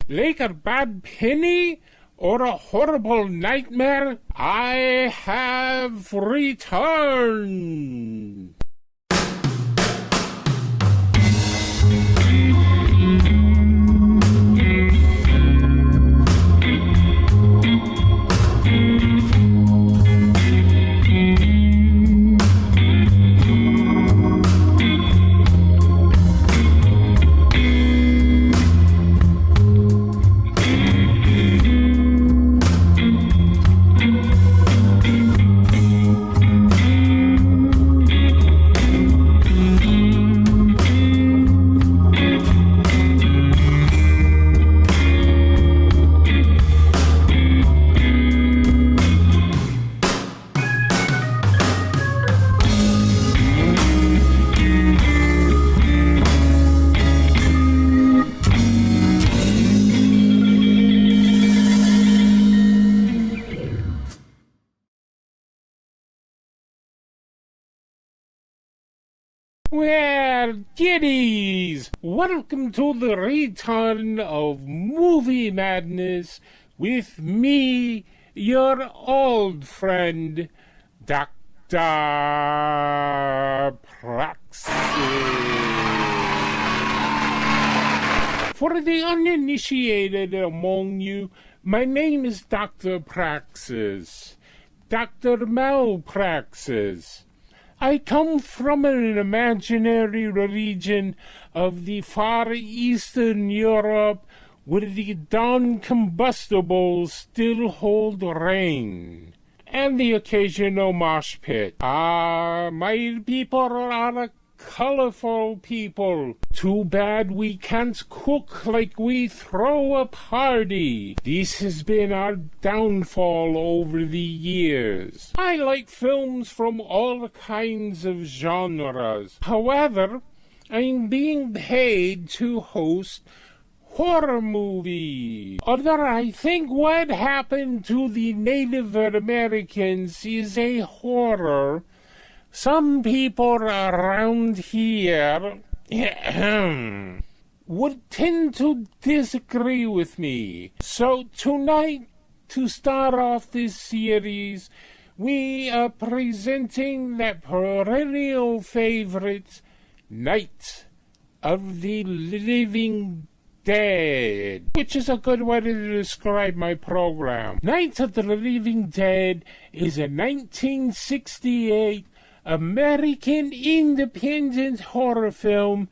Like a bad penny or a horrible nightmare, I have returned. Well, kiddies, welcome to the return of Movie Madness with me, your old friend, Dr. Praxis. For the uninitiated among you, my name is Dr. Praxis, Dr. Malpraxis. I come from an imaginary region of the far eastern Europe where the non-combustibles still hold reign, and the occasional mosh pit. My people are a colorful people. Too bad we can't cook like we throw a party. This has been our downfall over the years. I like films from all kinds of genres. However, I'm being paid to host horror movie. Although I think what happened to the Native Americans is a horror, some people around here would tend to disagree with me. So tonight, to start off this series, we are presenting that perennial favorite, Night of the Living Dead, which is a good way to describe my program. Night of the Living Dead is a 1968 American independent horror film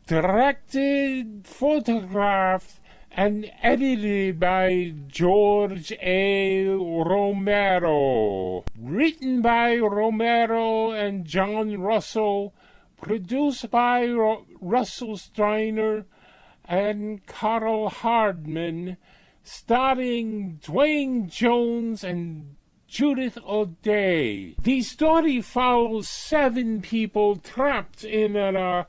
directed, photographed, and edited by George A. Romero. Written by Romero and John Russell, produced by Russell Streiner and Carl Hardman, starring Dwayne Jones and Judith O'Day. The story follows 7 people trapped in a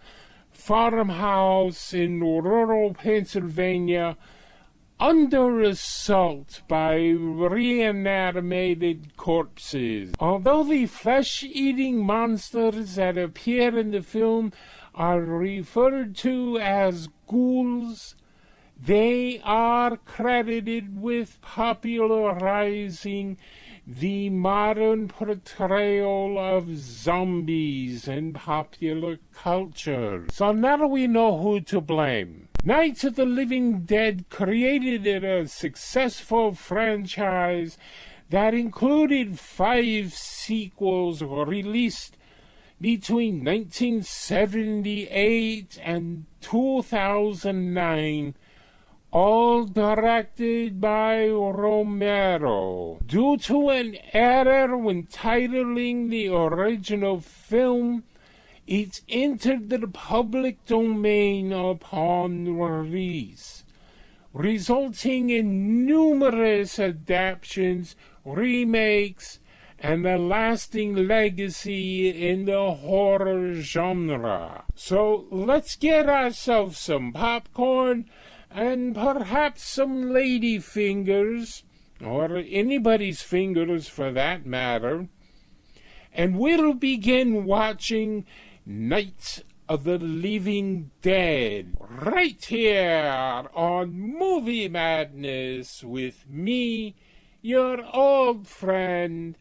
farmhouse in rural Pennsylvania under assault by reanimated corpses. Although the flesh-eating monsters that appear in the film are referred to as ghouls, they are credited with popularizing the modern portrayal of zombies in popular culture. So now we know who to blame. Night of the Living Dead created a successful franchise that included 5 sequels released between 1978 and 2009, all directed by Romero. Due to an error when titling the original film, it entered the public domain upon release, resulting in numerous adaptations, remakes, and a lasting legacy in the horror genre. So let's get ourselves some popcorn and perhaps some lady fingers, or anybody's fingers for that matter, and we'll begin watching Night of the living dead, right here on Movie Madness with me, your old friend,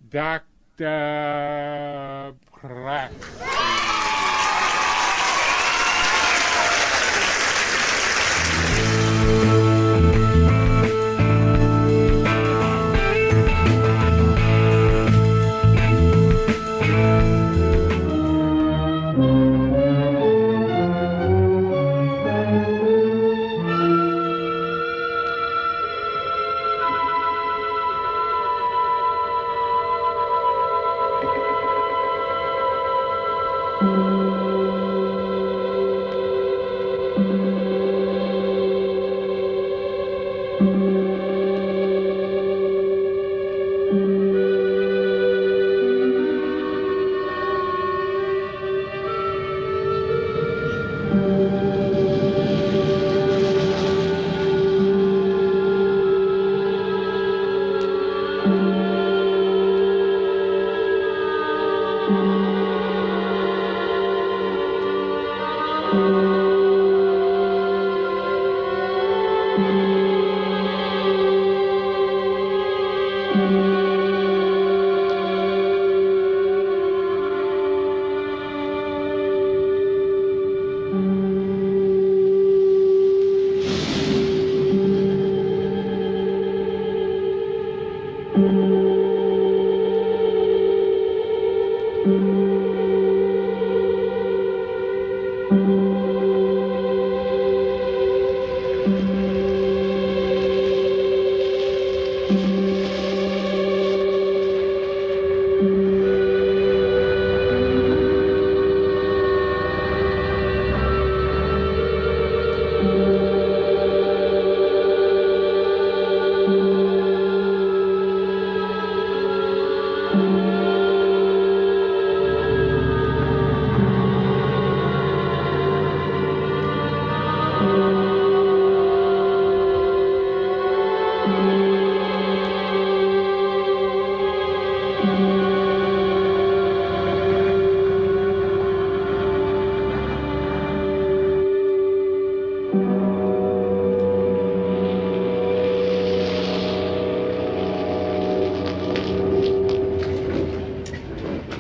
Dr. Praxis.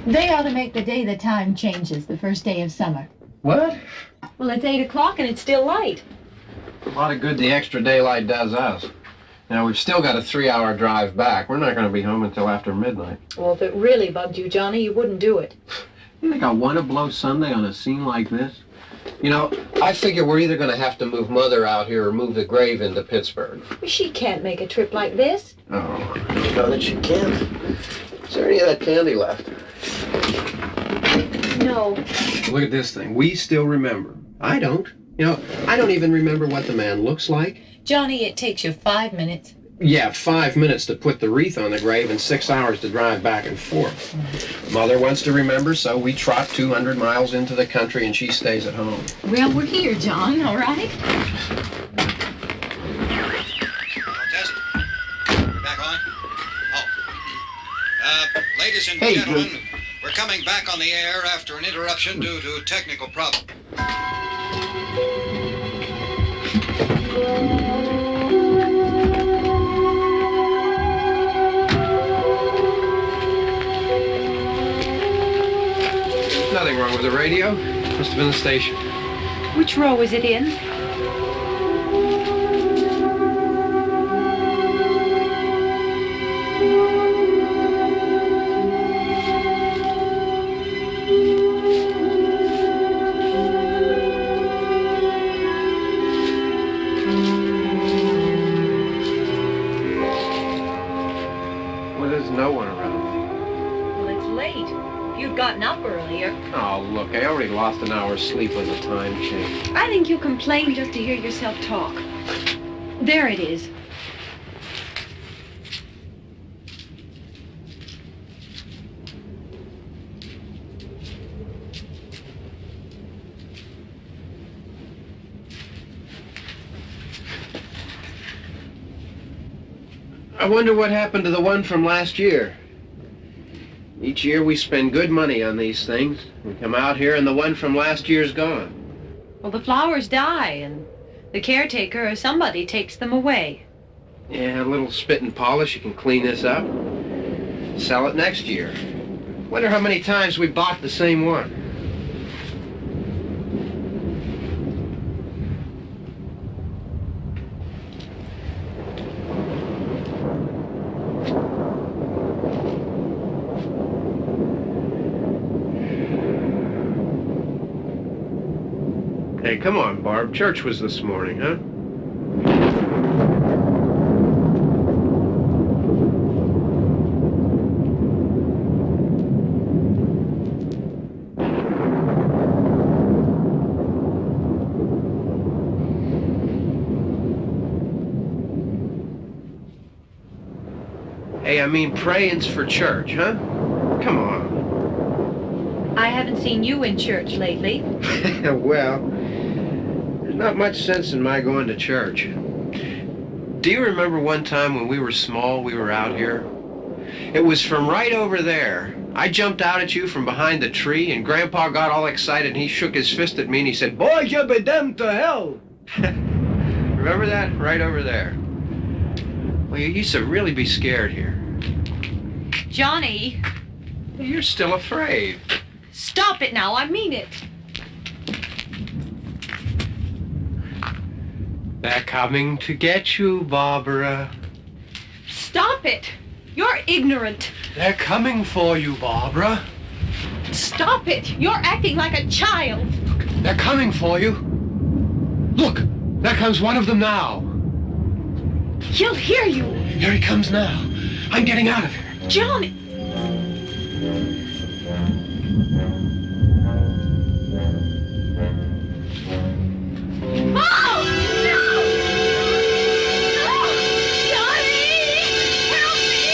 They ought to make the day the time changes, the first day of summer. What? Well, it's 8 o'clock and it's still light. A lot of good the extra daylight does us. Now, we've still got a 3-hour drive back. We're not going to be home until after midnight. Well, if it really bugged you, Johnny, you wouldn't do it. You think I want to blow Sunday on a scene like this? You know, I figure we're either going to have to move Mother out here or move the grave into Pittsburgh. She can't make a trip like this. Oh, you know that she can't. Is there any of that candy left? No. Look at this thing. We still remember. I don't. You know, I don't even remember what the man looks like. Johnny, it takes you 5 minutes. Yeah, 5 minutes to put the wreath on the grave and 6 hours to drive back and forth. Mother wants to remember, so we trot 200 miles into the country and she stays at home. Well, we're here, John, all right? Test. We're back on? Oh. Ladies and gentlemen, we're coming back on the air after an interruption due to a technical problem. Nothing wrong with the radio. Must have been the station. Which row is it in? Well, there's no one around. Well, it's late. If you'd gotten up earlier. Oh, look, I already lost an hour's sleep on the time change. I think you complain just to hear yourself talk. There it is. I wonder what happened to the one from last year. Each year we spend good money on these things. We come out here and the one from last year's gone. Well, the flowers die, and the caretaker or somebody takes them away. Yeah, a little spit and polish, you can clean this up. Sell it next year. Wonder how many times we bought the same one. Hey, come on, Barb. Church was this morning, huh? Hey, I mean praying's for church, huh? Come on. I haven't seen you in church lately. Well, there's not much sense in my going to church. Do you remember one time when we were small, we were out here? It was from right over there. I jumped out at you from behind the tree, and Grandpa got all excited, and he shook his fist at me, and he said, "Boys, you'll be damned to hell." Remember that? Right over there. Well, you used to really be scared here. Johnny, You're still afraid. stop it now. I mean it. They're coming to get you, Barbara. Stop it. You're ignorant. They're coming for you, Barbara. Stop it. You're acting like a child. They're coming for you. Look, there comes one of them now. He'll hear you. Here he comes now. I'm getting out of here. Johnny. Oh, no! No! Johnny! Help me!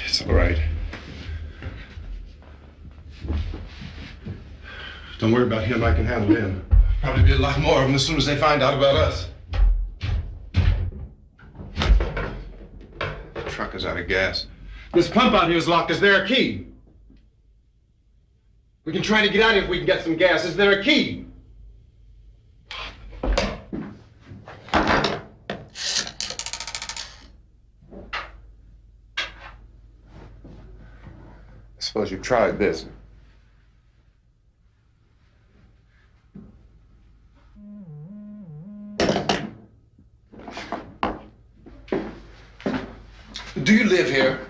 It's all right. Don't worry about him. I can handle him. Probably be a lot more of them as soon as they find out about us. The truck is out of gas. This pump out here is locked. Is there a key? We can try to get out of here if we can get some gas. Is there a key? I suppose you've tried this. Do you live here?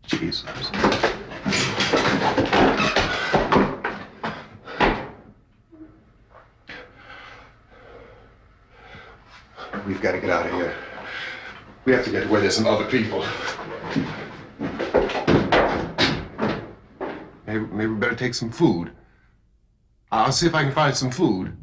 Jesus. We've got to get out of here. We have to get to where there's some other people. Maybe we better take some food. I'll see if I can find some food.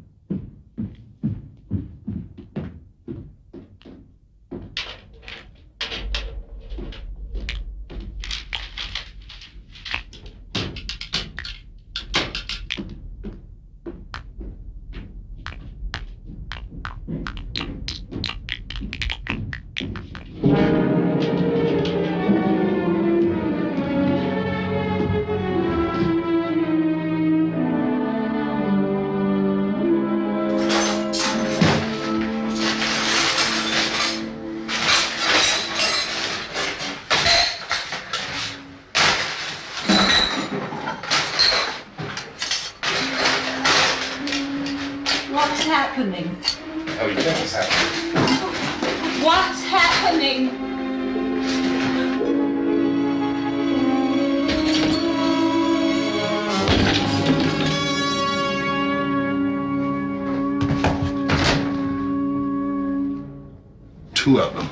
happening? How do you think it's happening? What's happening? Two of them.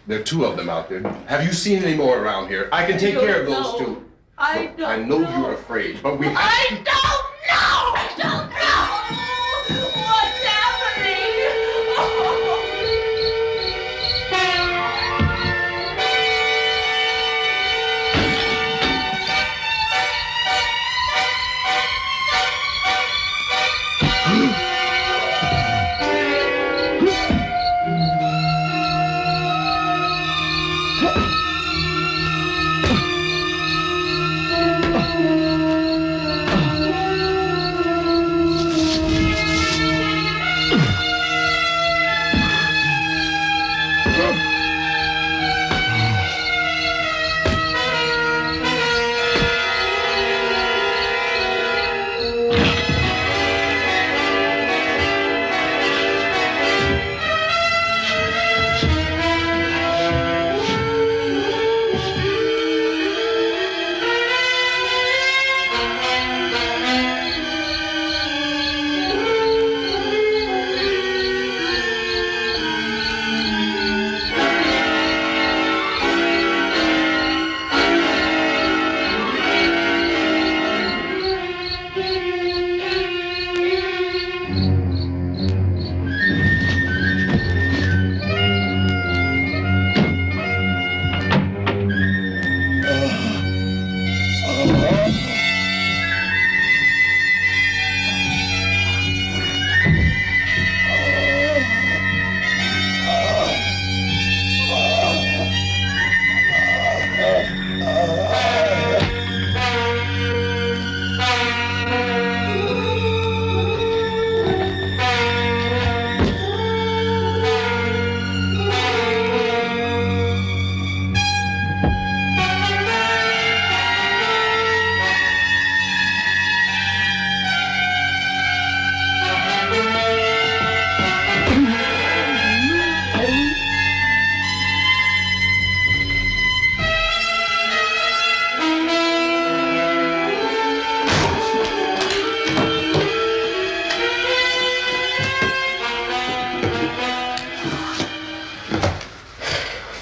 There are two of them out there. Have you seen any more around here? I can take care of those two. I don't I know you're afraid, but we have I don't know! I don't know! What's happening?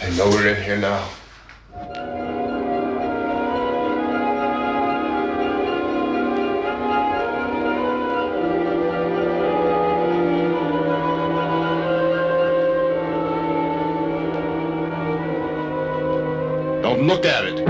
I know we're in here now. Don't look at it.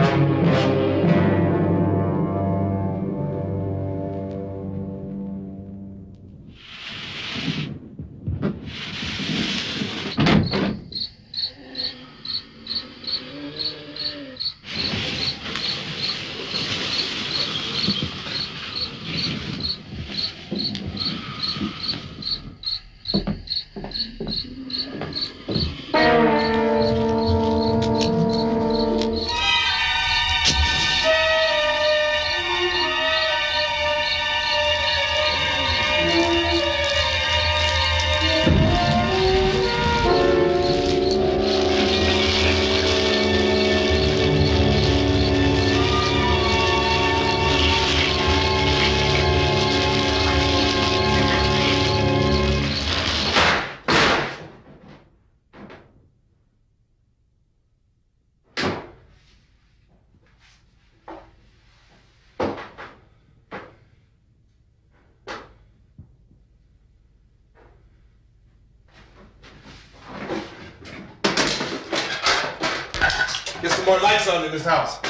Get some more lights on in this house.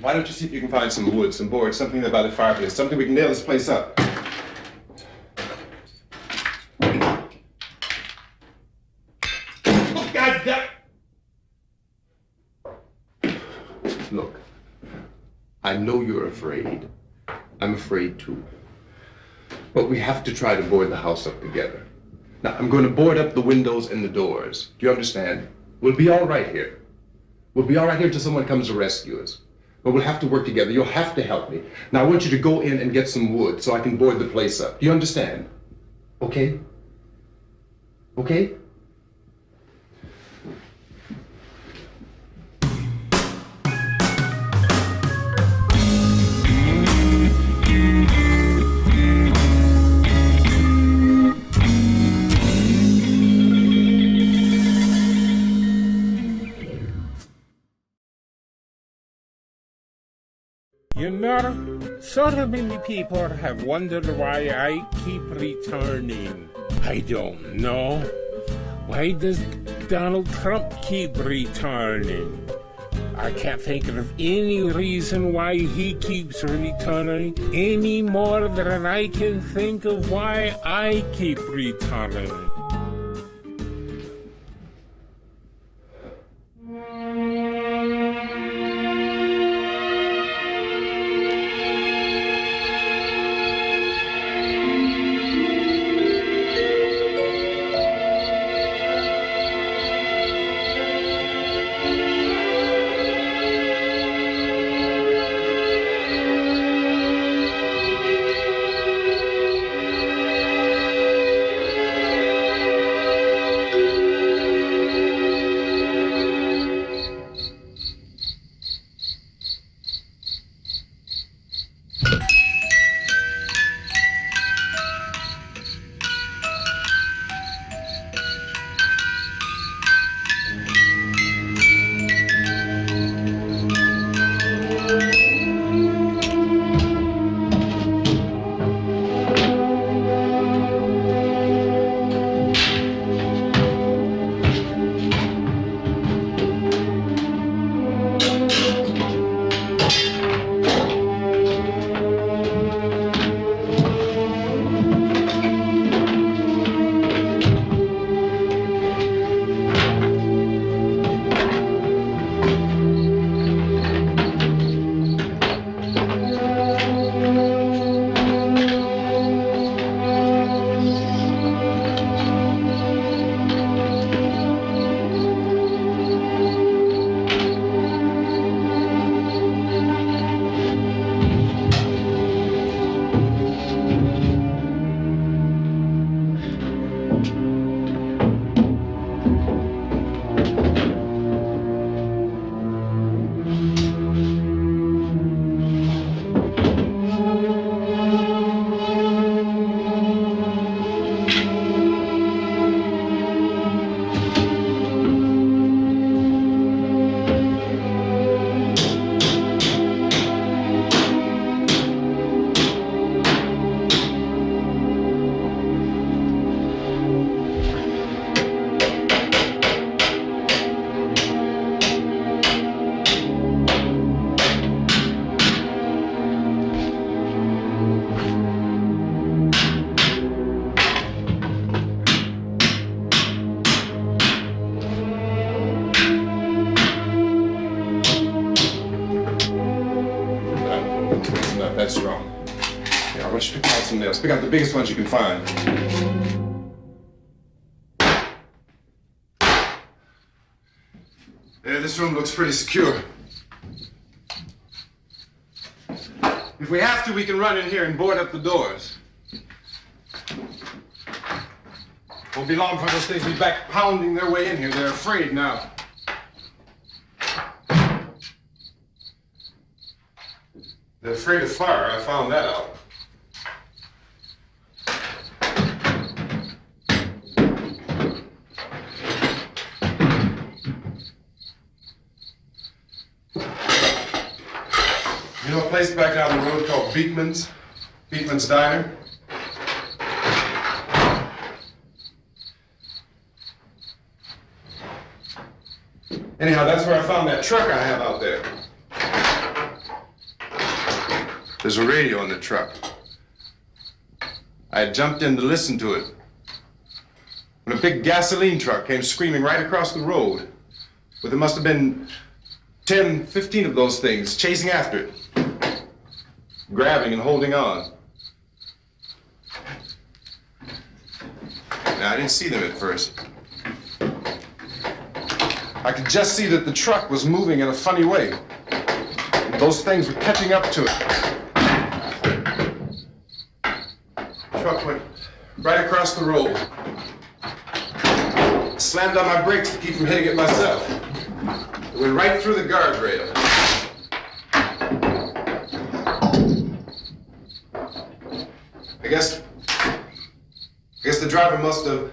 Why don't you see if you can find some wood, some boards, something by the fireplace, something we can nail this place up. Oh, God damn it! Look, I know you're afraid. I'm afraid too. But we have to try to board the house up together. Now, I'm going to board up the windows and the doors. Do you understand? We'll be all right here. We'll be all right here until someone comes to rescue us. But we'll have to work together. You'll have to help me. Now, I want you to go in and get some wood so I can board the place up. Do you understand? Okay? Okay? You know, so many people have wondered why I keep returning. I don't know. Why does Donald Trump keep returning? I can't think of any reason why he keeps returning any more than I can think of why I keep returning. That's wrong. Yeah, I want you to pick out some nails. Pick out the biggest ones you can find. Yeah, this room looks pretty secure. If we have to, we can run in here and board up the doors. Won't be long before those things be back pounding their way in here. They're afraid now. They're afraid of fire. I found that out. You know a place back down the road called Beekman's? Beekman's Diner? Anyhow, that's where I found that truck I have out there. There's a radio in the truck. I had jumped in to listen to it when a big gasoline truck came screaming right across the road. But there must have been 10, 15 of those things chasing after it, grabbing and holding on. Now, I didn't see them at first. I could just see that the truck was moving in a funny way. Those things were catching up to it. The truck went right across the road. Slammed on my brakes to keep from hitting it myself. It went right through the guardrail. I guess the driver must have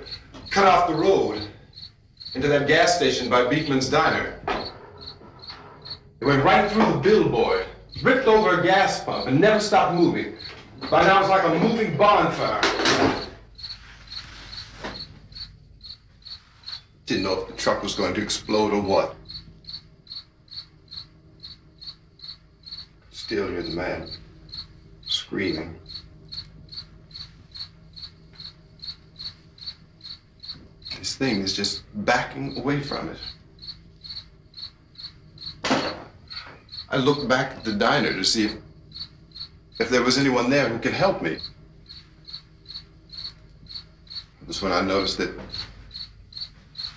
cut off the road into that gas station by Beekman's Diner. It went right through the billboard, ripped over a gas pump, and never stopped moving. By now, it's like a moving bonfire. Didn't know if the truck was going to explode or what. Still hear the man screaming. This thing is just backing away from it. I looked back at the diner to see if there was anyone there who could help me. It was when I noticed that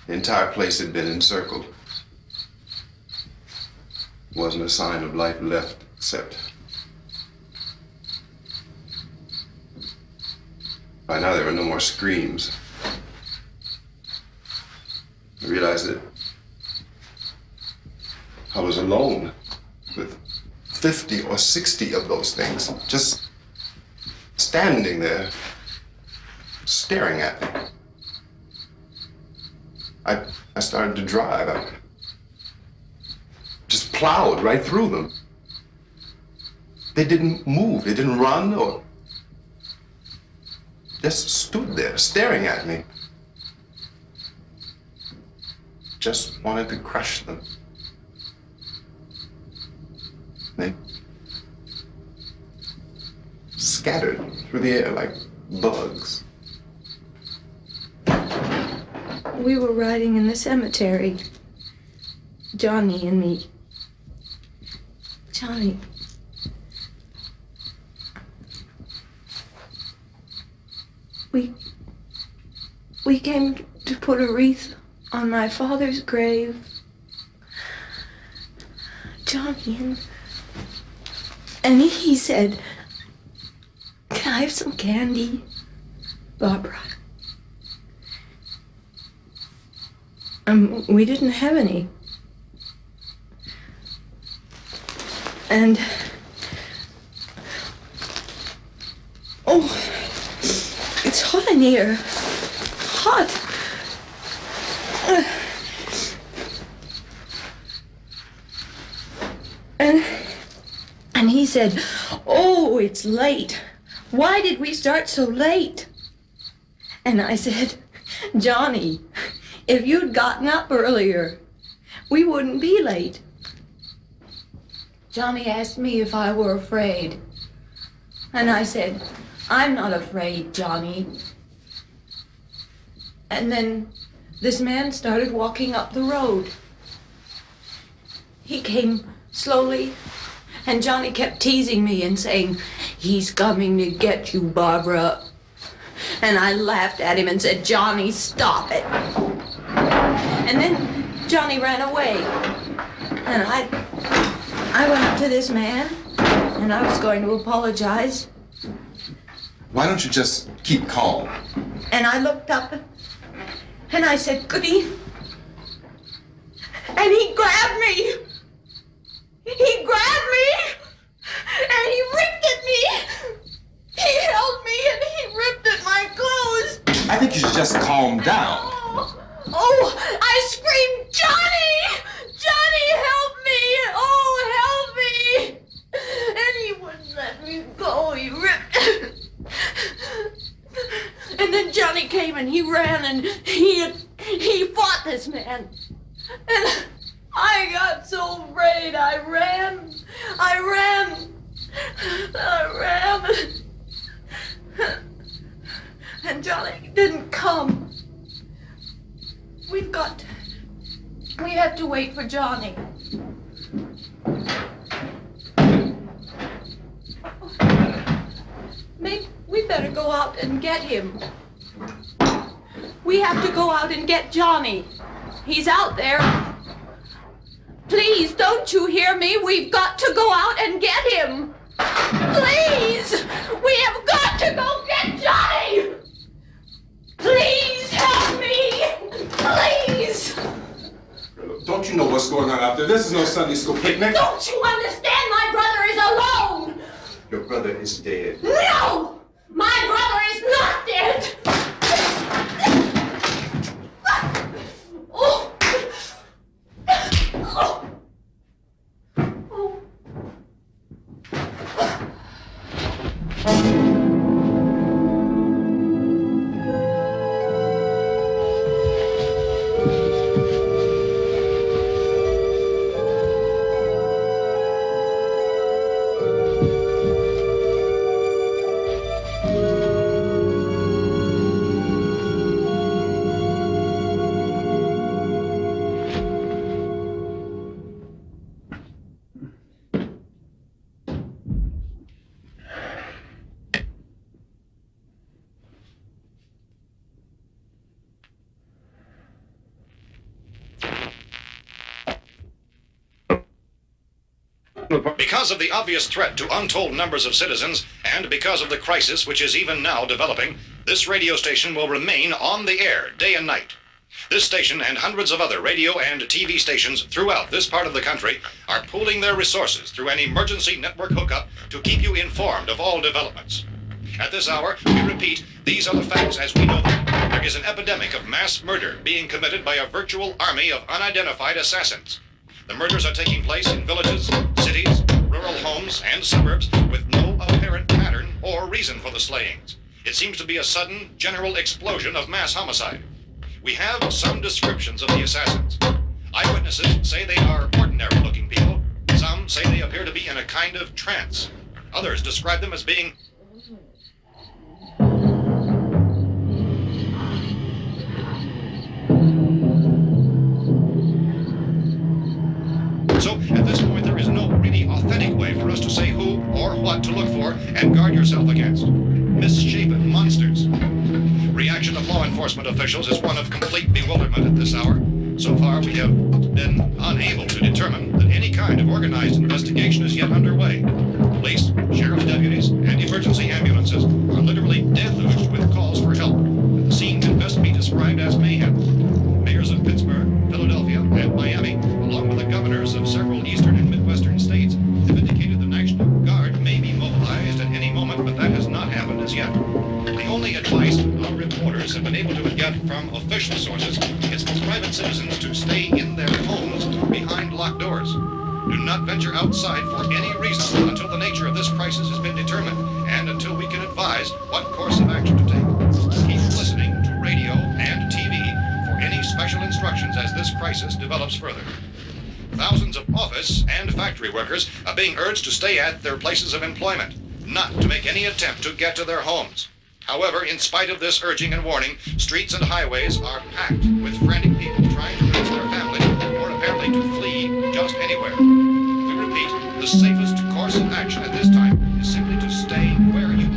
the entire place had been encircled. Wasn't a sign of life left except by now there were no more screams. I realized that I was alone with 50 or 60 of those things, just standing there, staring at me. I started to drive. I just plowed right through them. They didn't move, they didn't run or just stood there staring at me. Just wanted to crush them. They scattered through the air like bugs. We were riding in the cemetery, Johnny and me. Johnny. We came to put a wreath on my father's grave. Johnny, and he said, "Can I have some candy, Barbara?" We didn't have any. And oh, it's hot in here. Hot. And he said, "Oh, it's late. Why did we start so late?" And I said, "Johnny, if you'd gotten up earlier, we wouldn't be late." Johnny asked me if I were afraid. And I said, "I'm not afraid, Johnny." And then this man started walking up the road. He came slowly, and Johnny kept teasing me and saying, "He's coming to get you, Barbara." And I laughed at him and said, "Johnny, stop it." And then Johnny ran away. And I went up to this man, and I was going to apologize. Why don't you just keep calm? And I looked up, and I said, "Goody." And he grabbed me. He grabbed me, and he ripped at me. He held me, and he ripped at my clothes. I think you should just calm down. Oh, I screamed, "Johnny! Johnny, help me! Oh, help me!" And he wouldn't let me go. He ripped. And then Johnny came and he ran and he fought this man. And I got so afraid. I ran. I ran. And Johnny didn't come. We have to wait for Johnny. Maybe we better go out and get him. We have to go out and get Johnny. He's out there. Please, don't you hear me? We've got to go out and get him. Please! We have got to go get Johnny! Please help me! Please! Don't you know what's going on out there? This is no Sunday school picnic. Don't you understand? My brother is alone! Your brother is dead. No! My brother is not dead! Oh. Oh. Because of the obvious threat to untold numbers of citizens, and because of the crisis which is even now developing, this radio station will remain on the air day and night. This station and hundreds of other radio and TV stations throughout this part of the country are pooling their resources through an emergency network hookup to keep you informed of all developments. At this hour, we repeat, these are the facts as we know them. There is an epidemic of mass murder being committed by a virtual army of unidentified assassins. The murders are taking place in villages, cities, rural homes, and suburbs with no apparent pattern or reason for the slayings. It seems to be a sudden, general explosion of mass homicide. We have some descriptions of the assassins. Eyewitnesses say they are ordinary-looking people. Some say they appear to be in a kind of trance. Others describe them as being So, at this point, there is no really authentic way for us to say who or what to look for and guard yourself against. Misshapen monsters. Reaction of law enforcement officials is one of complete bewilderment at this hour. So far, we have been unable to determine that any kind of organized investigation is yet underway. Police, sheriff's deputies, and emergency ambulances are literally deluged with calls for help, and the scene can best be described as mayhem. Mayors of Pittsburgh, Philadelphia, and Miami, along with the governors of several eastern and midwestern states, have indicated the National Guard may be mobilized at any moment, but that has not happened as yet. The only advice our reporters have been able to get from official sources is for private citizens to stay in their homes behind locked doors. Do not venture outside for any reason until the nature of this crisis has been determined and until we can advise what course of action to take. Keep listening to radio and TV for any special instructions as this crisis develops further. Thousands of office and factory workers are being urged to stay at their places of employment, not to make any attempt to get to their homes. However, in spite of this urging and warning, streets and highways are packed with frantic people trying to reach their families or apparently to flee just anywhere. We repeat, the safest course of action at this time is simply to stay where you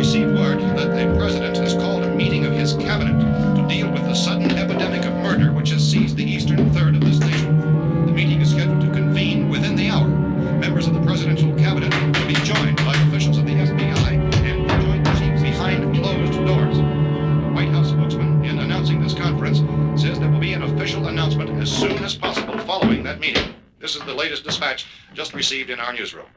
received word that the president has called a meeting of his cabinet to deal with the sudden epidemic of murder which has seized the eastern third of this nation. The meeting is scheduled to convene within the hour. Members of the presidential cabinet will be joined by officials of the FBI and joint chiefs behind closed doors. The White House spokesman, in announcing this conference, says there will be an official announcement as soon as possible following that meeting. This is the latest dispatch just received in our newsroom.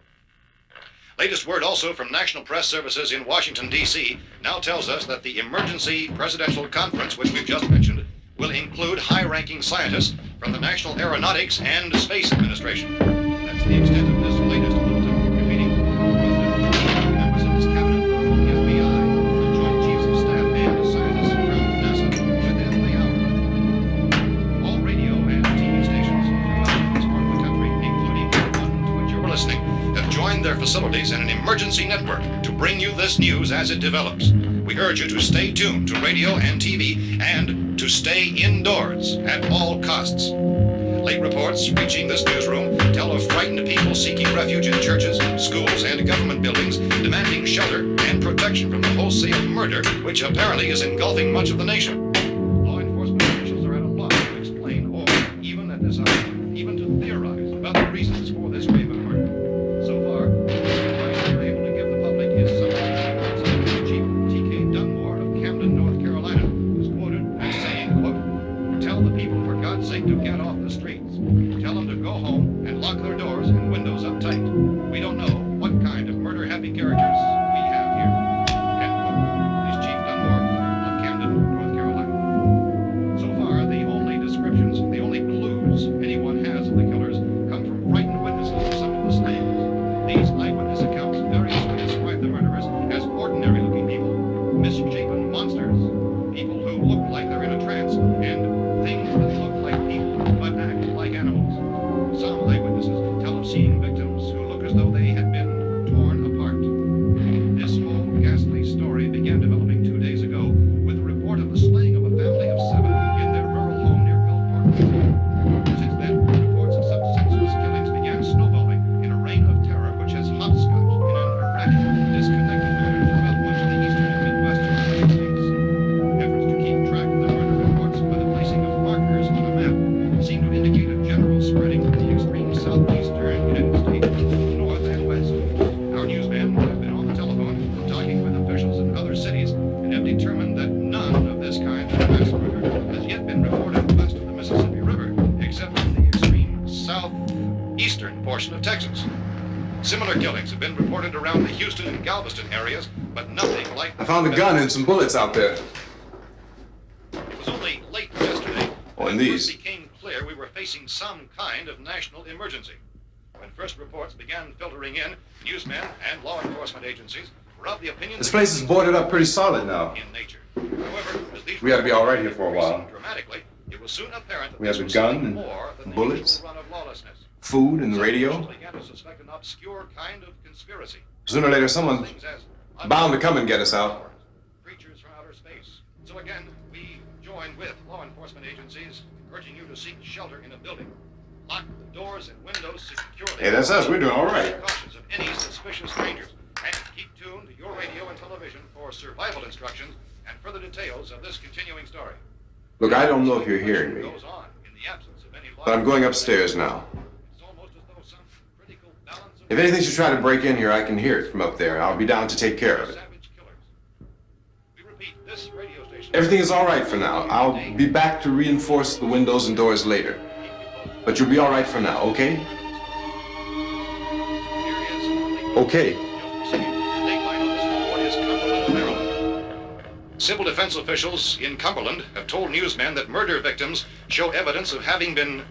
Latest word also from National Press Services in Washington, D.C. now tells us that the emergency presidential conference, which we've just mentioned, will include high-ranking scientists from from the National Aeronautics and Space Administration. That's the extent of this latest bulletin. Repeating, members of this cabinet, the FBI, the Joint Chiefs of Staff, and scientists from NASA within the hour. All radio and TV stations throughout this part of the country, including the one to which you're listening, have joined their facilities in an emergency network to bring you this news as it develops. We urge you to stay tuned to radio and TV and to stay indoors at all costs. Late reports reaching this newsroom tell of frightened people seeking refuge in churches, schools, and government buildings, demanding shelter and protection from the wholesale murder which apparently is engulfing much of the nation. Law enforcement officials are at a loss to explain or even at this hour, even to theorize about the reasons for this wave of murder. So far, the advice they're able to give the public is something. Chief Dunmore of Camden, North Carolina, was quoted as saying, quote, "Tell the people, for God's sake, to get off the streets. Tell them to go home and lock their doors and windows up tight. We don't know what kind of murder-happy characters we have here." End quote. This Chief Dunmore of Camden, North Carolina. So far, the only descriptions, the only clues anyone has of the killers come from frightened witnesses of some of the slayings. These eyewitness accounts variously describe the murderers as ordinary-looking people, misshapen monsters, people who look like they're in a trance, and things that look like people but act like animals. Some eyewitnesses tell of seeing victims who look as though they had been torn apart. This whole ghastly story began developing 2 days ago with a report of the slaying of a family of 7 in their rural home near Gulfport. Since then, reports of such senseless killings began snowballing in a reign of terror which has hopscotched in an erratic, disconnected manner throughout much of the eastern and midwestern United States. Efforts to keep track of the murder reports by the placing of markers on a map seem to indicate a general spreading of the extreme southeastern United States, north and west. Our newsmen have been on the telephone, talking with officials in other cities, and have determined that none of this kind of mass murder has yet been reported west of the Mississippi River, except in the extreme southeastern portion of Texas. Similar killings have been reported around the Houston and Galveston areas, but nothing like... I found a gun and some bullets out there. It was only late yesterday Oh, and when it these. first became clear we were facing some kind of national emergency. When first reports began filtering in, newsmen and law enforcement agencies were of the opinion This that place is boarded up pretty solid now. in nature. However, as these We ought to be all right here reports for a while. increased dramatically, it was soon apparent that We have this the was gun something and more than the bullets, usual run of lawlessness. food and the Some radio. officials began to suspect an obscure kind of conspiracy. Sooner or later, someone's Things as bound to come and get us out. creatures from outer space. So again, we join with law enforcement agencies, urging you to seek shelter in a building. Lock the doors and windows securely. Hey, that's us. We're doing all right. Cautious of any suspicious strangers. And keep tuned to your radio and television for survival instructions and further details of this continuing story. Look, I don't know if you're hearing me, Goes on in the absence of any law. but I'm going upstairs now. It's almost as though some critical balance of If anything should try to break in here, I can hear it from up there. I'll be down to take care of it. savage killers. We repeat, this radio station. Everything is all right for now. I'll be back to reinforce the windows and doors later. But you'll be all right for now, okay? Okay. Civil defense officials in Cumberland have told newsmen that murder victims show evidence of having been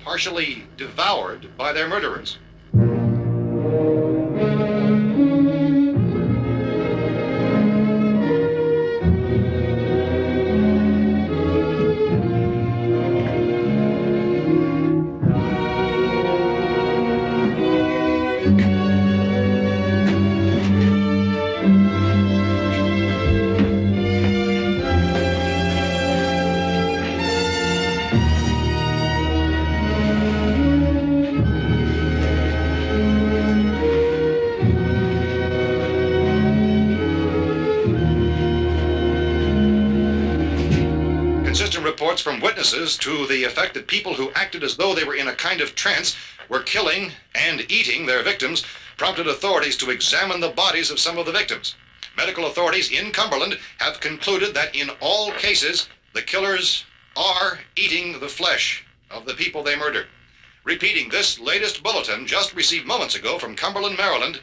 partially devoured by their murderers. Consistent reports from witnesses to the effect that people who acted as though they were in a kind of trance were killing and eating their victims prompted authorities to examine the bodies of some of the victims. Medical authorities in Cumberland have concluded that in all cases, the killers are eating the flesh of the people they murdered. Repeating this latest bulletin just received moments ago from Cumberland, Maryland,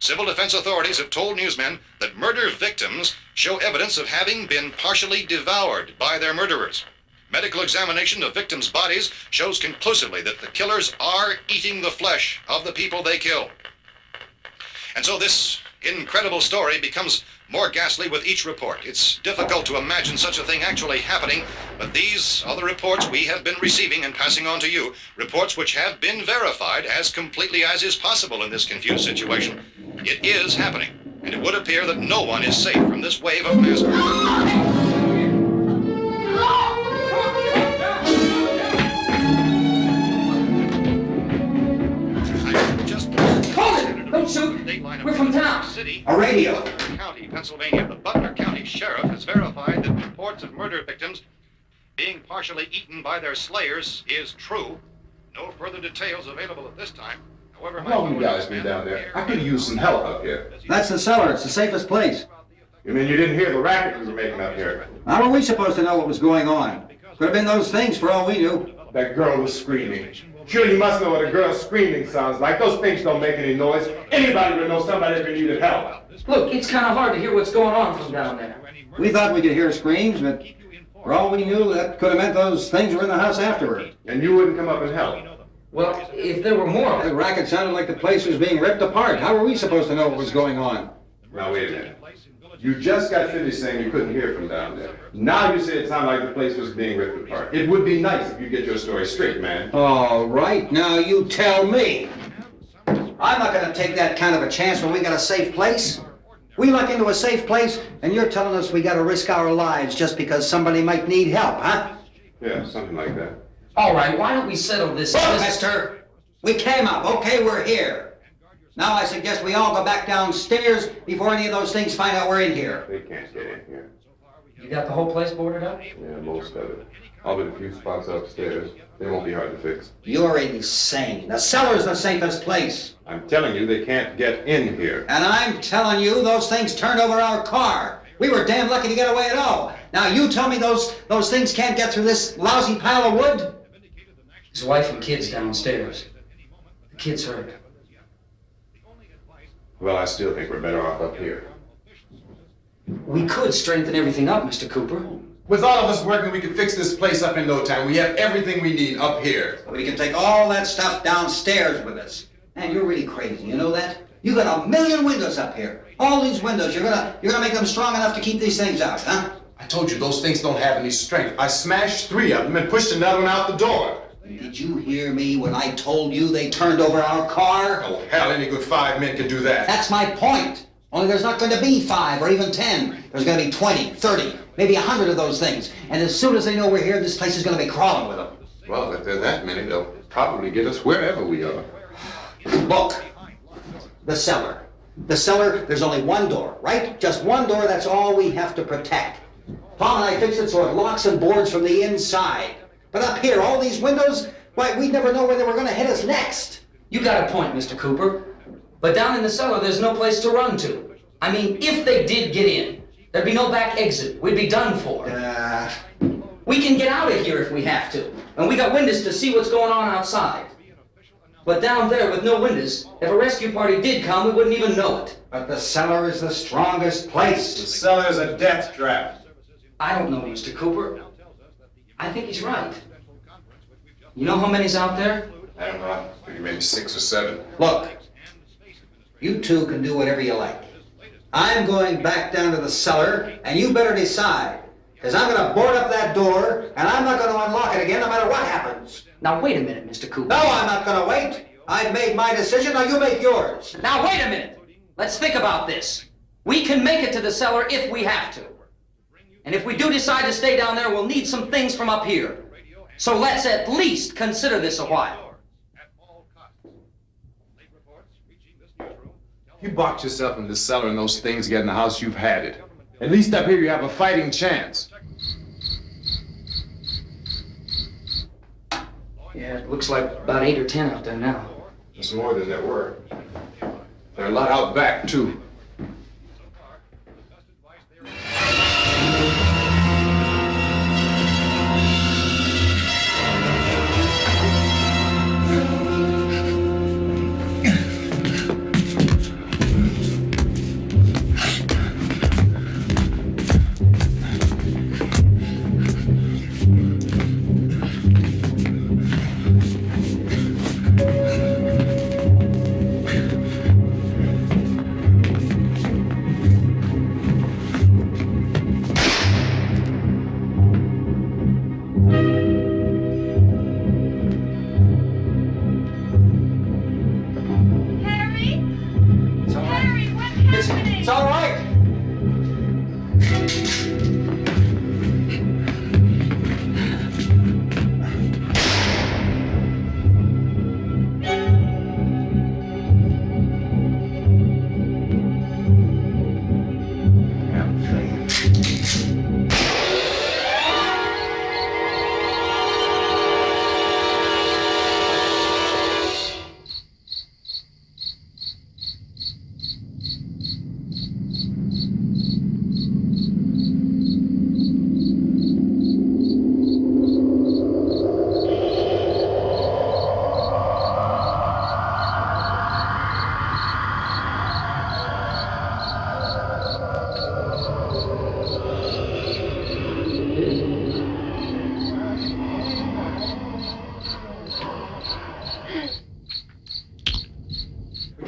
civil defense authorities have told newsmen that murder victims show evidence of having been partially devoured by their murderers. Medical examination of victims' bodies shows conclusively that the killers are eating the flesh of the people they kill. And so this incredible story becomes more ghastly with each report. It's difficult to imagine such a thing actually happening, but these are the reports we have been receiving and passing on to you, reports which have been verified as completely as is possible in this confused situation. It is happening, and it would appear that no one is safe from this wave of mass murder. Don't shoot! We're from town. A radio. County, Pennsylvania. The Butler County Sheriff has verified that reports of murder victims being partially eaten by their slayers is true. No further details available at this time. However, How long you guys been down there? I could use some help up here. That's the cellar. It's the safest place. You mean you didn't hear the racket we were making up here? How were we supposed to know what was going on? Could have been those things for all we knew. That girl was screaming. Sure, you must know what a girl screaming sounds like. Those things don't make any noise. Anybody would know somebody ever needed help. Look, it's kind of hard to hear what's going on from down there. We thought we could hear screams, but for all we knew, that could have meant those things were in the house afterward. And you wouldn't come up and help? Well, if there were more... The racket sounded like the place was being ripped apart. How were we supposed to know what was going on? Now, wait a minute. You just got finished saying you couldn't hear from down there. Now you say it sounded like the place was being ripped apart. It would be nice if you get your story straight, man. All right, now you tell me. I'm not going to take that kind of a chance when we got a safe place. We luck into a safe place, and you're telling us we got to risk our lives just because somebody might need help, huh? Yeah, something like that. All right, why don't we settle this... Look, mister, we came up. Okay, we're here. Now I suggest we all go back downstairs before any of those things find out we're in here. They can't get in here. You got the whole place boarded up? Yeah, most of it. All but a few spots upstairs. They won't be hard to fix. You're insane. The cellar's the safest place. I'm telling you, they can't get in here. And I'm telling you, those things turned over our car. We were damn lucky to get away at all. Now you tell me those things can't get through this lousy pile of wood? His wife and kids downstairs. The kids hurt. Well, I still think we're better off up here. We could strengthen everything up, Mr. Cooper. With all of us working, we can fix this place up in no time. We have everything we need up here. We can take all that stuff downstairs with us. Man, you're really crazy, you know that? You got 1,000,000 windows up here. All these windows, you're gonna make them strong enough to keep these things out, huh? I told you, those things don't have any strength. I smashed 3 of them and pushed another one out the door. Did you hear me when I told you they turned over our car? Oh, hell, any good 5 men can do that. That's my point. Only there's not going to be 5 or even 10. There's going to be 20, 30, maybe 100 of those things. And as soon as they know we're here, this place is going to be crawling with them. Well, if there are that many, they'll probably get us wherever we are. Look, the cellar. The cellar, there's only one door, right? Just one door, that's all we have to protect. Paul and I fixed it so it locks and boards from the inside. But up here, all these windows, why, we'd never know where they were going to hit us next. You got a point, Mr. Cooper. But down in the cellar, there's no place to run to. I mean, if they did get in, there'd be no back exit. We'd be done for. We can get out of here if we have to. And we got windows to see what's going on outside. But down there with no windows, if a rescue party did come, we wouldn't even know it. But the cellar is the strongest place. The cellar's a death trap. I don't know, Mr. Cooper. I think he's right. You know how many's out there? I don't know. I think maybe 6 or 7. Look, you two can do whatever you like. I'm going back down to the cellar, and you better decide. Because I'm going to board up that door, and I'm not going to unlock it again no matter what happens. Now, wait a minute, Mr. Cooper. No, I'm not going to wait. I've made my decision, now you make yours. Now, wait a minute. Let's think about this. We can make it to the cellar if we have to. And if we do decide to stay down there, we'll need some things from up here. So let's at least consider this a while. You box yourself in the cellar and those things get in the house, you've had it. At least up here you have a fighting chance. Yeah, it looks like about 8 or 10 out there now. There's more than there were. There are a lot out back, too.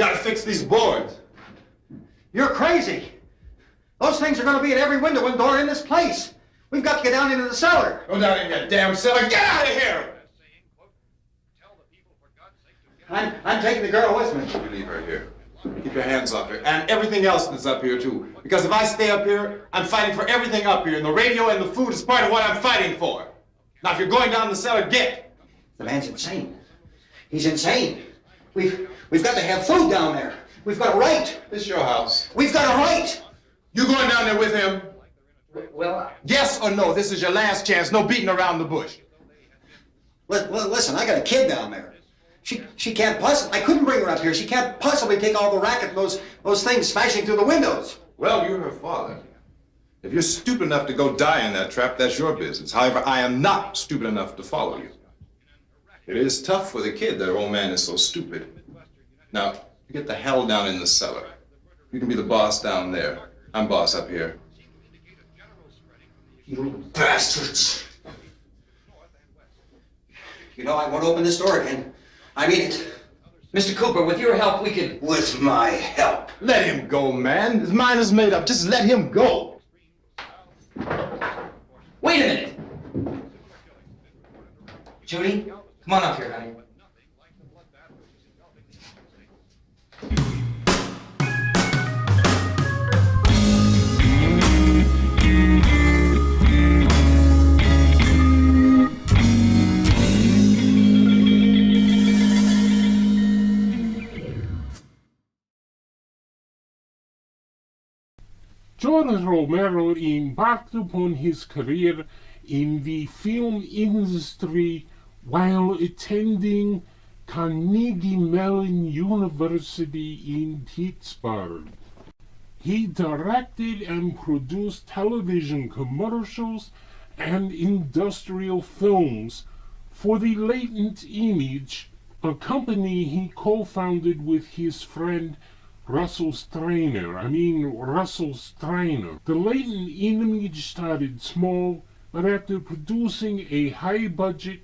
gotta fix these boards. You're crazy. Those things are going to be at every window and door in this place. We've got to get down into the cellar. Go down in that damn cellar. Get out of here! I'm taking the girl with me. You leave her here. Keep your hands off her. And everything else that's up here, too. Because if I stay up here, I'm fighting for everything up here. And the radio and the food is part of what I'm fighting for. Now, if you're going down the cellar, get. The man's insane. He's insane. We've got to have food down there. We've got a right. This is your house. We've got a right. You going down there with him? Well, Yes or no? This is your last chance. No beating around the bush. Listen, I got a kid down there. She can't possibly. I couldn't bring her up here. She can't possibly take all the racket and those things smashing through the windows. Well, you're her father. If you're stupid enough to go die in that trap, that's your business. However, I am not stupid enough to follow you. It is tough for the kid that her old man is so stupid. Now, you get the hell down in the cellar. You can be the boss down there. I'm boss up here. You bastards. You know, I won't open this door again. I mean it. Mr. Cooper, with your help, we could... With my help. Let him go, man. His mind is made up. Just let him go. Wait a minute. Judy, come on up here, honey. George Romero embarked upon his career in the film industry while attending Carnegie Mellon University in Pittsburgh. He directed and produced television commercials and industrial films for the Latent Image, a company he co-founded with his friend Russell Strainer. The Latent Image started small, but after producing a high-budget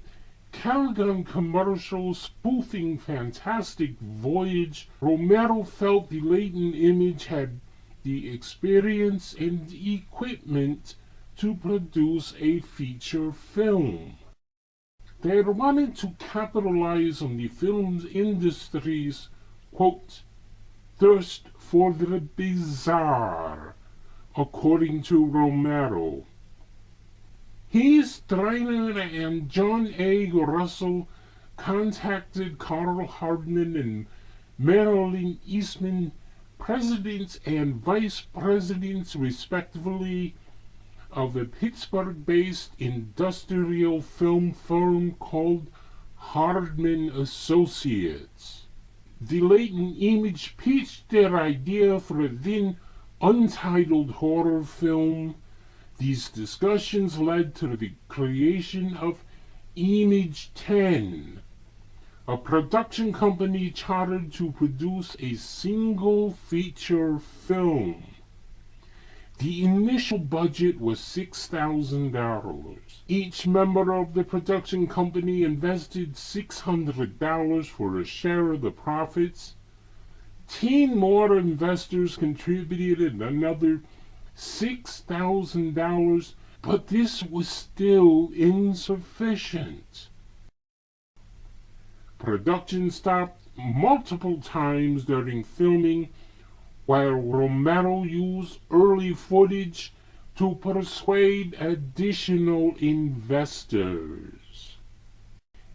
Calgon commercial spoofing Fantastic Voyage, Romero felt the Latent Image had the experience and equipment to produce a feature film. They wanted to capitalize on the film industry's, quote, thirst for the bizarre, according to Romero. He, Strainer, and John A. Russell contacted Carl Hardman and Marilyn Eastman, presidents and vice presidents, respectively, of a Pittsburgh-based industrial film firm called Hardman Associates. The Latent Image pitched their idea for a then untitled horror film. These discussions led to the creation of Image 10, a production company chartered to produce a single feature film. The initial budget was $6,000. Each member of the production company invested $600 for a share of the profits. 10 more investors contributed another $6,000, but this was still insufficient. Production stopped multiple times during filming, while Romero used early footage to persuade additional investors.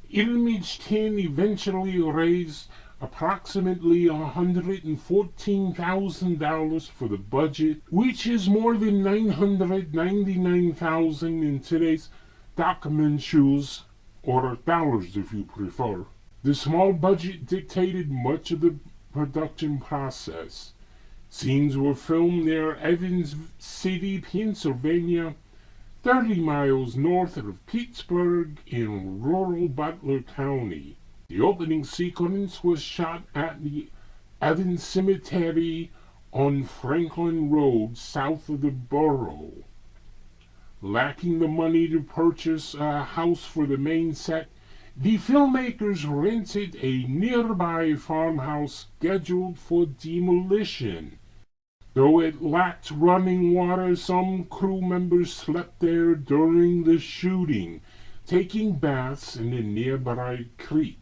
Image 10 eventually raised approximately $114,000 for the budget, which is more than $999,000 in today's document shoes, or dollars if you prefer. The small budget dictated much of the production process. Scenes were filmed near Evans City, Pennsylvania, 30 miles north of Pittsburgh in rural Butler County. The opening sequence was shot at the Evans Cemetery on Franklin Road, south of the borough. Lacking the money to purchase a house for the main set, The filmmakers rented a nearby farmhouse scheduled for demolition. Though it lacked running water, some crew members slept there during the shooting, taking baths in the nearby creek.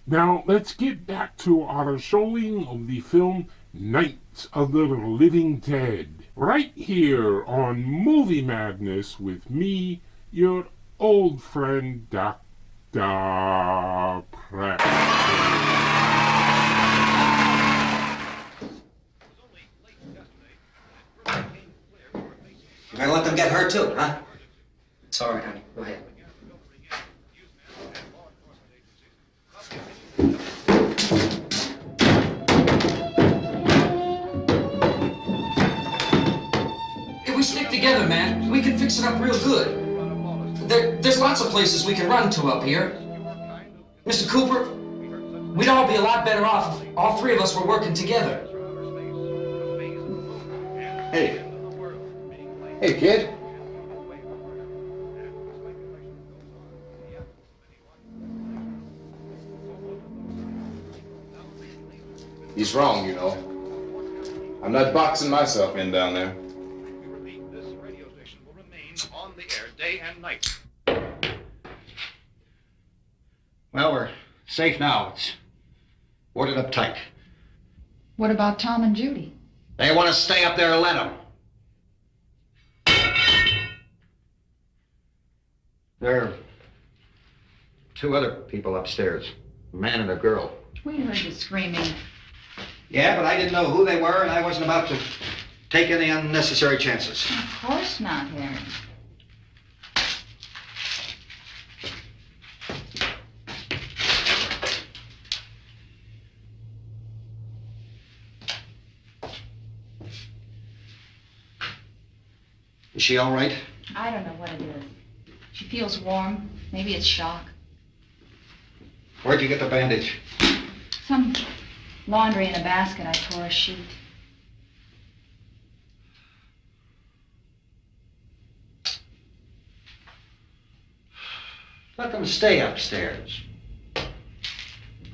Now, let's get back to our showing of the film Night of the Living Dead, right here on Movie Madness with me, your old friend, Dr. Praxis. You're gonna let them get hurt too, huh? It's all right, honey. Go ahead. If we stick together, man, we can fix it up real good. There's lots of places we can run to up here. Mr. Cooper, we'd all be a lot better off if all three of us were working together. Hey. Hey, kid. He's wrong, you know. I'm not boxing myself in down there. This radio station will remain on the air day and night. Well, we're safe now. It's boarded up tight. What about Tom and Judy? They want to stay up there, let them. There are two other people upstairs, a man and a girl. We heard you screaming. Yeah, but I didn't know who they were, and I wasn't about to take any unnecessary chances. Of course not, Harry. Is she all right? I don't know what it is. She feels warm. Maybe it's shock. Where'd you get the bandage? Some laundry in a basket. I tore a sheet. Let them stay upstairs.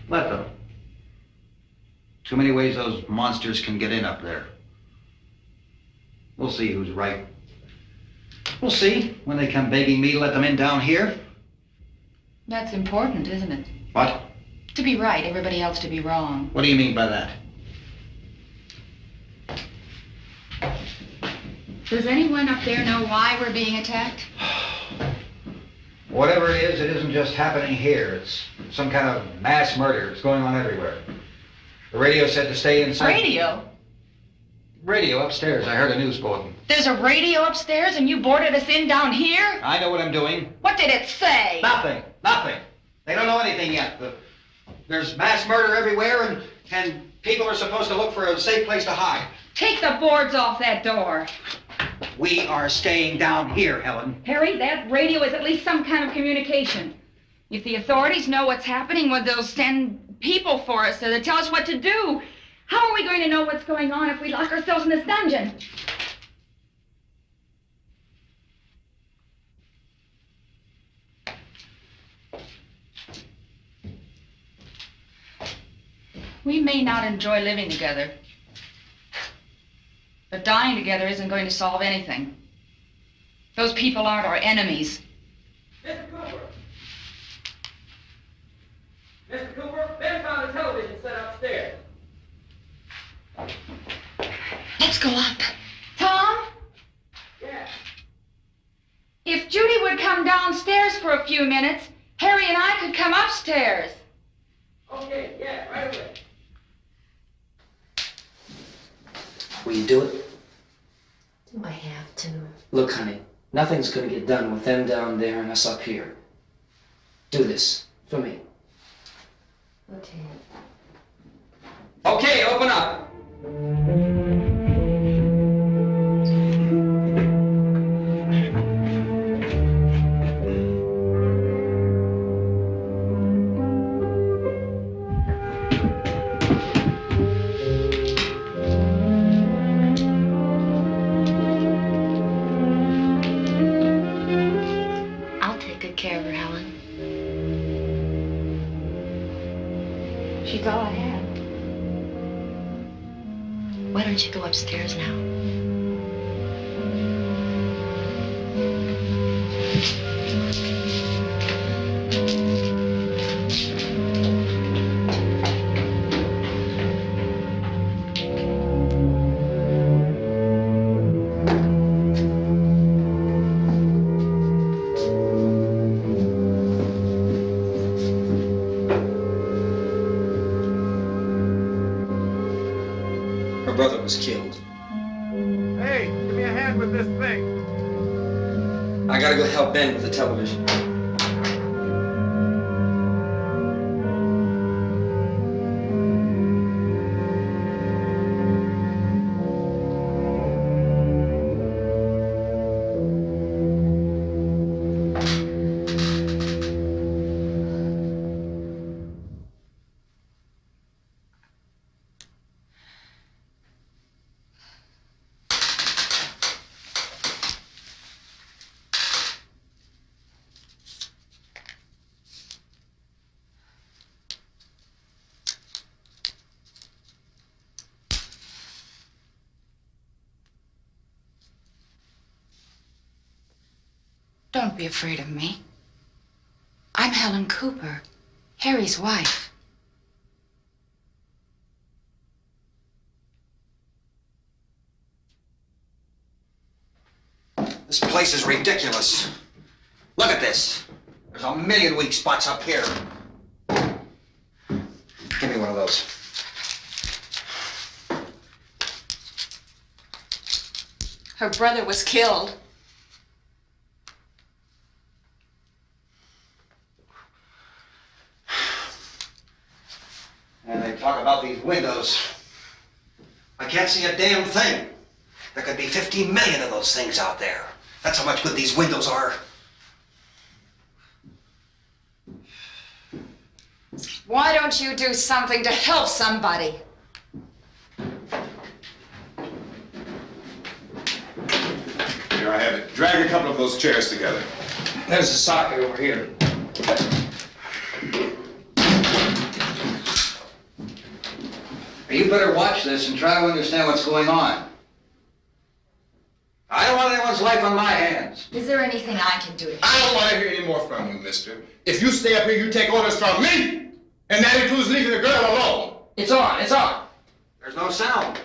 Let them. Too many ways those monsters can get in up there. We'll see who's right. We'll see when they come begging me to let them in down here. That's important, isn't it? What? To be right, everybody else to be wrong. What do you mean by that? Does anyone up there know why we're being attacked? Whatever it isn't just happening here. It's some kind of mass murder. It's going on everywhere. The radio said to stay inside. Radio? Radio upstairs. I heard a news bulletin. There's a radio upstairs and you boarded us in down here? I know what I'm doing. What did it say? Nothing. Nothing. They don't know anything yet. There's mass murder everywhere, and people are supposed to look for a safe place to hide. Take the boards off that door. We are staying down here, Helen. Harry, that radio is at least some kind of communication. If the authorities know what's happening, well, they'll send people for us to tell us what to do. How are we going to know what's going on if we lock ourselves in this dungeon? We may not enjoy living together, but dying together isn't going to solve anything. Those people aren't our enemies. Mr. Cooper! Mr. Cooper, Ben found a television set upstairs. Let's go up. Tom? Yeah. If Judy would come downstairs for a few minutes, Harry and I could come upstairs. Okay, yeah, right away. Will you do it? Do I have to? Look, honey, nothing's gonna get done with them down there and us up here. Do this for me. Okay. Okay, open up. I'll take good care of her, Helen. She's all I have. Why don't you go upstairs now? Her brother was killed. Hey, give me a hand with this thing. I gotta go help Ben with the television. Don't be afraid of me. I'm Helen Cooper, Harry's wife. This place is ridiculous. Look at this. There's a million weak spots up here. Give me one of those. Her brother was killed. And they talk about these windows. I can't see a damn thing. There could be 15 million of those things out there. That's how much good these windows are. Why don't you do something to help somebody? Here I have it. Drag a couple of those chairs together. There's a socket over here. You better watch this and try to understand what's going on. I don't want anyone's life on my hands. Is there anything I can do to help? I don't want to hear any more from you, mister. If you stay up here, you take orders from me. And that includes leaving the girl alone. It's on, it's on. There's no sound.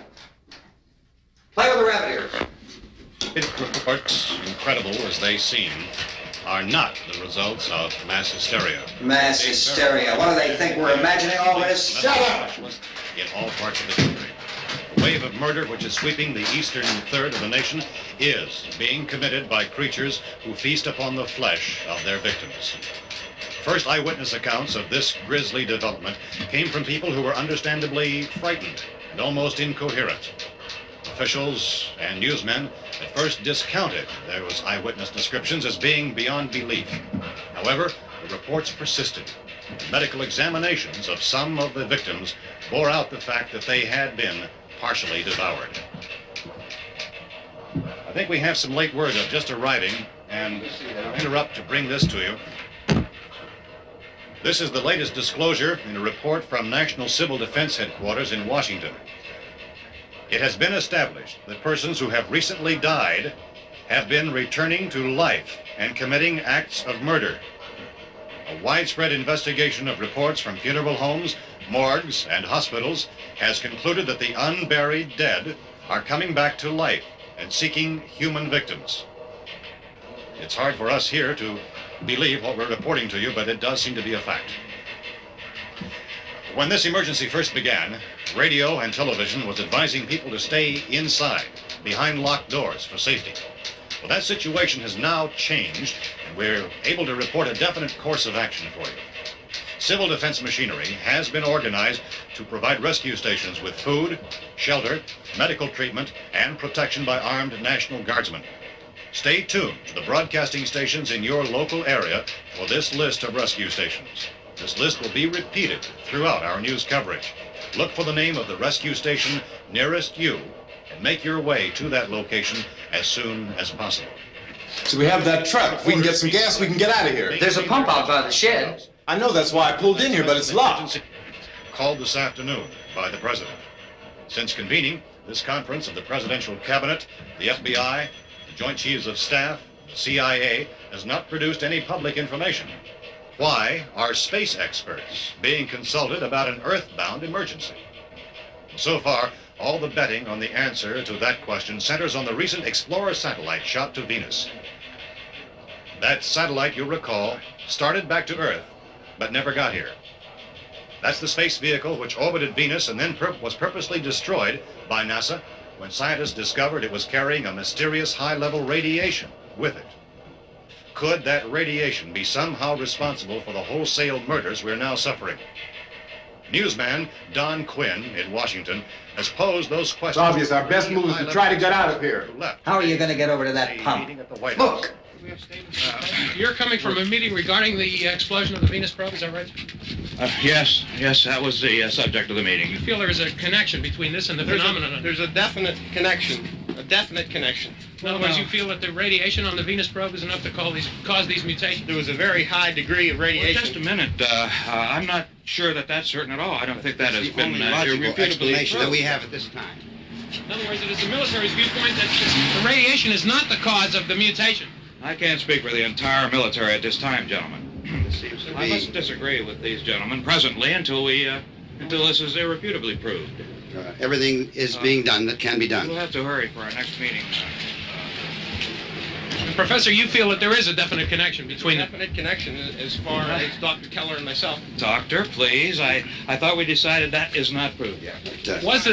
Play with the rabbit ears. Reports, incredible as they seem, are not the results of mass hysteria. Mass hysteria. What do they think? We're imagining all this? Shut up! In all parts of the country. The wave of murder which is sweeping the eastern third of the nation is being committed by creatures who feast upon the flesh of their victims. First eyewitness accounts of this grisly development came from people who were understandably frightened and almost incoherent. Officials and newsmen at first discounted those eyewitness descriptions as being beyond belief. However, the reports persisted. Medical examinations of some of the victims bore out the fact that they had been partially devoured. I think we have some late word of just arriving, and I'll interrupt to bring this to you. This is the latest disclosure in a report from National Civil Defense Headquarters in Washington. It has been established that persons who have recently died have been returning to life and committing acts of murder. A widespread investigation of reports from funeral homes, morgues, and hospitals has concluded that the unburied dead are coming back to life and seeking human victims. It's hard for us here to believe what we're reporting to you, but it does seem to be a fact. When this emergency first began, radio and television was advising people to stay inside, behind locked doors for safety. Well, that situation has now changed, and we're able to report a definite course of action for you. Civil defense machinery has been organized to provide rescue stations with food, shelter, medical treatment, and protection by armed National Guardsmen. Stay tuned to the broadcasting stations in your local area for this list of rescue stations. This list will be repeated throughout our news coverage. Look for the name of the rescue station nearest you and make your way to that location as soon as possible. So we have that truck. If we can get some gas, we can get out of here. There's a pump out by the shed. I know, that's why I pulled in here, but it's locked. called this afternoon by the President. Since convening this conference of the Presidential Cabinet, the FBI, the Joint Chiefs of Staff, the CIA, has not produced any public information. Why are space experts being consulted about an Earth-bound emergency? So far, all the betting on the answer to that question centers on the recent Explorer satellite shot to Venus. That satellite, you'll recall, started back to Earth, but never got here. That's the space vehicle which orbited Venus and then was purposely destroyed by NASA when scientists discovered it was carrying a mysterious high-level radiation with it. Could that radiation be somehow responsible for the wholesale murders we're now suffering? Newsman Don Quinn in Washington has posed those questions. It's obvious our best move is to try to get out of here. How are you going to get over to that pump? Look! You're coming from a meeting regarding the explosion of the Venus probe, is that right? Yes, that was the subject of the meeting. You feel there is a connection between this and the phenomenon? There's a definite connection. In other words, you feel that the radiation on the Venus probe is enough to cause these mutations? There was a very high degree of radiation. Well, just a minute. I'm not sure that that's certain at all. I don't think that has been logical irrefutably explanation that proved. we have at this time. In other words, it is the military's viewpoint that the radiation is not the cause of the mutation. I can't speak for the entire military at this time, gentlemen. I must disagree with these gentlemen presently until this is irrefutably proved. Everything is being done that can be done. We'll have to hurry for our next meeting. Professor, you feel that there is a definite connection between them? Definite connection as far as Dr. Keller and myself. Doctor, please. I thought we decided that is not proved yet. Was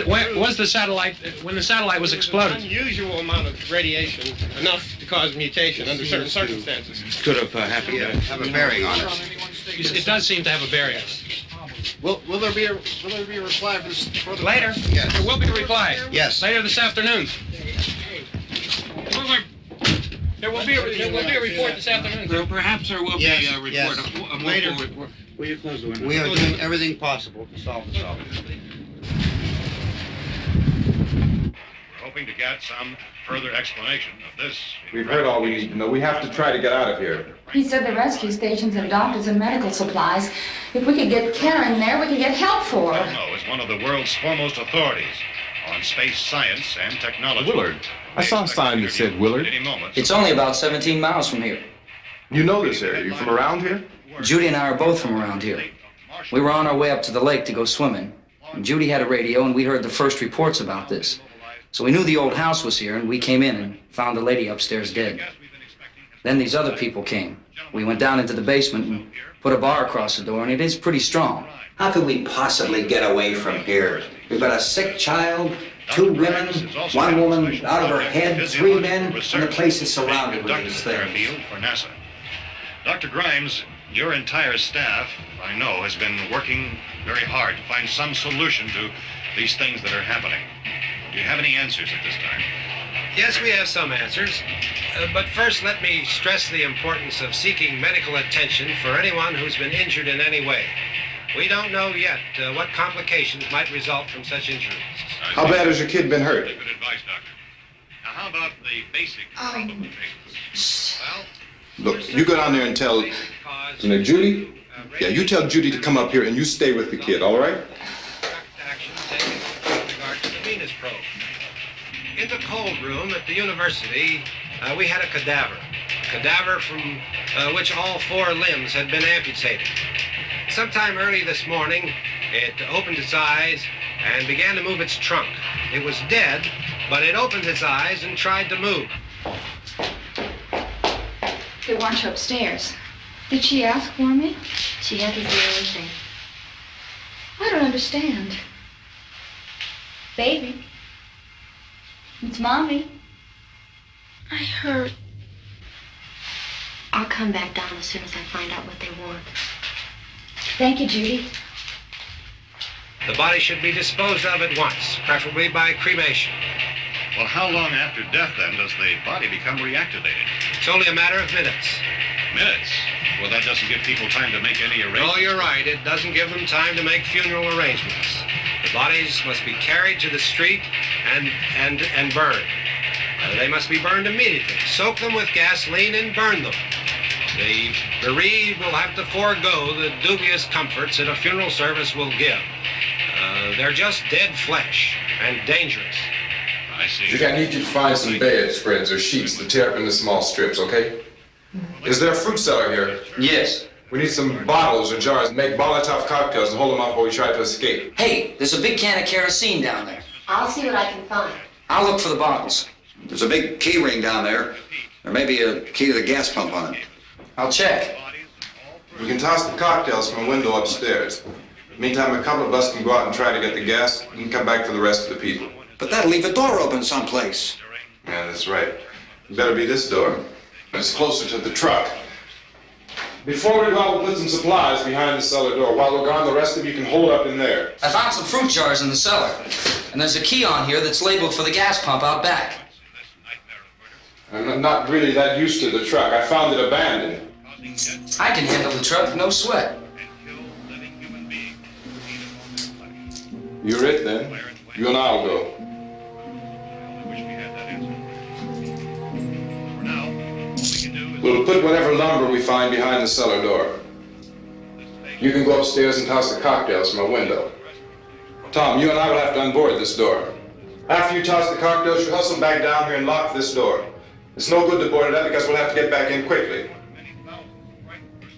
the satellite, when the satellite was exploded? An unusual amount of radiation, enough to cause mutation under certain circumstances. Could have happened. Have a bearing on it. It does seem to have a bearing. Will there be a reply for this further? Later? Yes. There will be a reply. Yes. Later this afternoon. There will be a report this afternoon. Well, perhaps there will be a report. Yes. Later. Will you close the window? We are doing everything possible to solve the problem. We're hoping to get some further explanation of this. We've heard all we need to know. We have to try to get out of here. He said the rescue stations have doctors and medical supplies. If we could get care in there, we could get help for her. Delno is one of the world's foremost authorities on space science and technology. Willard. I saw a sign that said Willard. It's only about 17 miles from here. You know this area. You from around here? Judy and I are both from around here. We were on our way up to the lake to go swimming. And Judy had a radio, and we heard the first reports about this. So we knew the old house was here, and we came in and found the lady upstairs dead. Then these other people came. We went down into the basement and put a bar across the door, and it is pretty strong. How could we possibly get away from here? We've got a sick child, 2 women, 1 woman out of her head, 3 men, and the place is surrounded with these things. For NASA. Dr. Grimes, your entire staff, I know, has been working very hard to find some solution to these things that are happening. Do you have any answers at this time? Yes, we have some answers. But first, let me stress the importance of seeking medical attention for anyone who's been injured in any way. We don't know yet what complications might result from such injuries. How bad has your kid been hurt? Good advice, Doctor. Now, how about the basic treatment? Well, Look, you go down there and tell, Judy? Yeah, you tell Judy to come up here and you stay with the kid, all right? Action taken with regard to the Venus probe. In the cold room at the university, we had a cadaver from which all 4 limbs had been amputated. Sometime early this morning, it opened its eyes and began to move its trunk. It was dead, but it opened its eyes and tried to move. They want you upstairs. Did she ask for me? She hasn't seen anything. I don't understand. Baby. It's Mommy. I heard. I'll come back down as soon as I find out what they want. Thank you, Judy. The body should be disposed of at once, preferably by cremation. Well, how long after death, then, does the body become reactivated? It's only a matter of minutes. Minutes? Well, that doesn't give people time to make any arrangements. Oh, you're right. It doesn't give them time to make funeral arrangements. The bodies must be carried to the street and burned. They must be burned immediately. Soak them with gasoline and burn them. The bereaved will have to forego the dubious comforts that a funeral service will give. They're just dead flesh and dangerous. I see. Judy, I need you to find some bedspreads or sheets to tear up into small strips, okay? Is there a fruit cellar here? Yes. We need some bottles or jars to make Molotov cocktails and hold them out while we try to escape. Hey, there's a big can of kerosene down there. I'll see what I can find. I'll look for the bottles. There's a big key ring down there. There may be a key to the gas pump on it. I'll check. We can toss the cocktails from a window upstairs. Meantime, a couple of us can go out and try to get the gas and come back for the rest of the people. But that'll leave a door open someplace. Yeah, that's right. It better be this door. It's closer to the truck. Before we go out, we'll put some supplies behind the cellar door. While we're gone, the rest of you can hold up in there. I found some fruit jars in the cellar. And there's a key on here that's labeled for the gas pump out back. I'm not really that used to the truck. I found it abandoned. I can handle the truck, no sweat. You're it, then. You and I'll go. We'll put whatever lumber we find behind the cellar door. You can go upstairs and toss the cocktails from a window. Tom, you and I will have to unboard this door. After you toss the cocktails, you hustle back down here and lock this door. It's no good to board it up because we'll have to get back in quickly.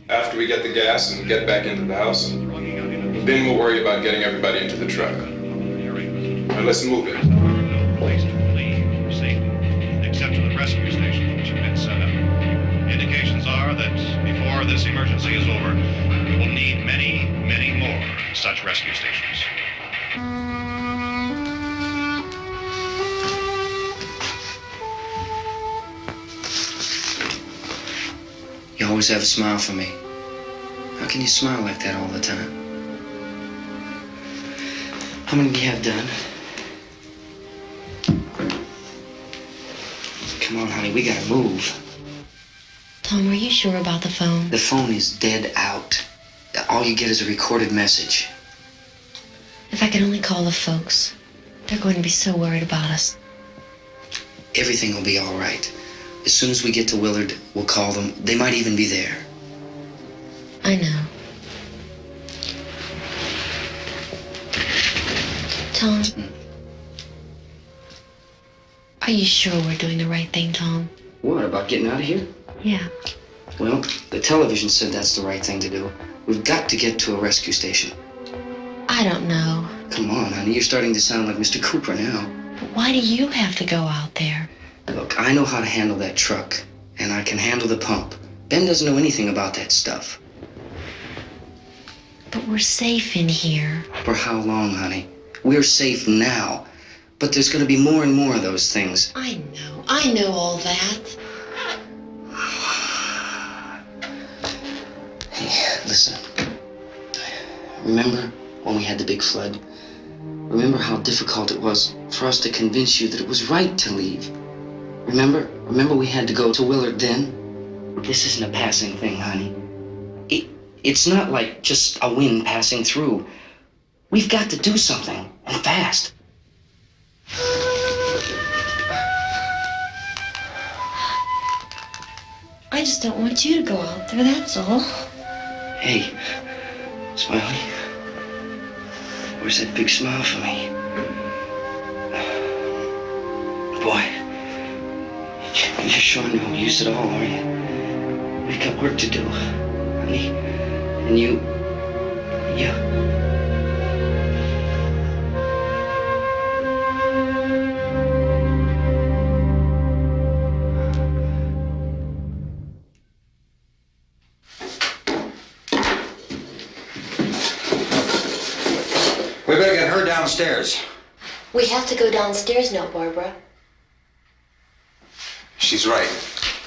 After we get the gas and get back into the house, then we'll worry about getting everybody into the truck. Now let's move it. Place to flee for safety, except to the rescue stations which have been set up. Indications are that before this emergency is over, we will need many, many more such rescue stations. You always have a smile for me. How can you smile like that all the time? How many do you have done? Come on, honey, we gotta move. Tom, are you sure about the phone? The phone is dead out. All you get is a recorded message. If I could only call the folks. They're going to be so worried about us. Everything will be all right. As soon as we get to Willard, we'll call them. They might even be there. I know. Tom? Are you sure we're doing the right thing, Tom? What, about getting out of here? Yeah. Well, the television said that's the right thing to do. We've got to get to a rescue station. I don't know. Come on, honey, you're starting to sound like Mr. Cooper now. But why do you have to go out there? Look, I know how to handle that truck, and I can handle the pump. Ben doesn't know anything about that stuff. But we're safe in here. For how long, honey? We're safe now. But there's going to be more and more of those things. I know all that. Hey, listen. Remember when we had the big flood? Remember how difficult it was for us to convince you that it was right to leave? Remember we had to go to Willard then? This isn't a passing thing, honey. It's not like just a wind passing through. We've got to do something, and fast. I just don't want you to go out there, that's all. Hey, Smiley. Where's that big smile for me? Boy, you're showing no use at all, are you? We've got work to do, honey. And you... We better get her downstairs. We have to go downstairs now, Barbara. She's right.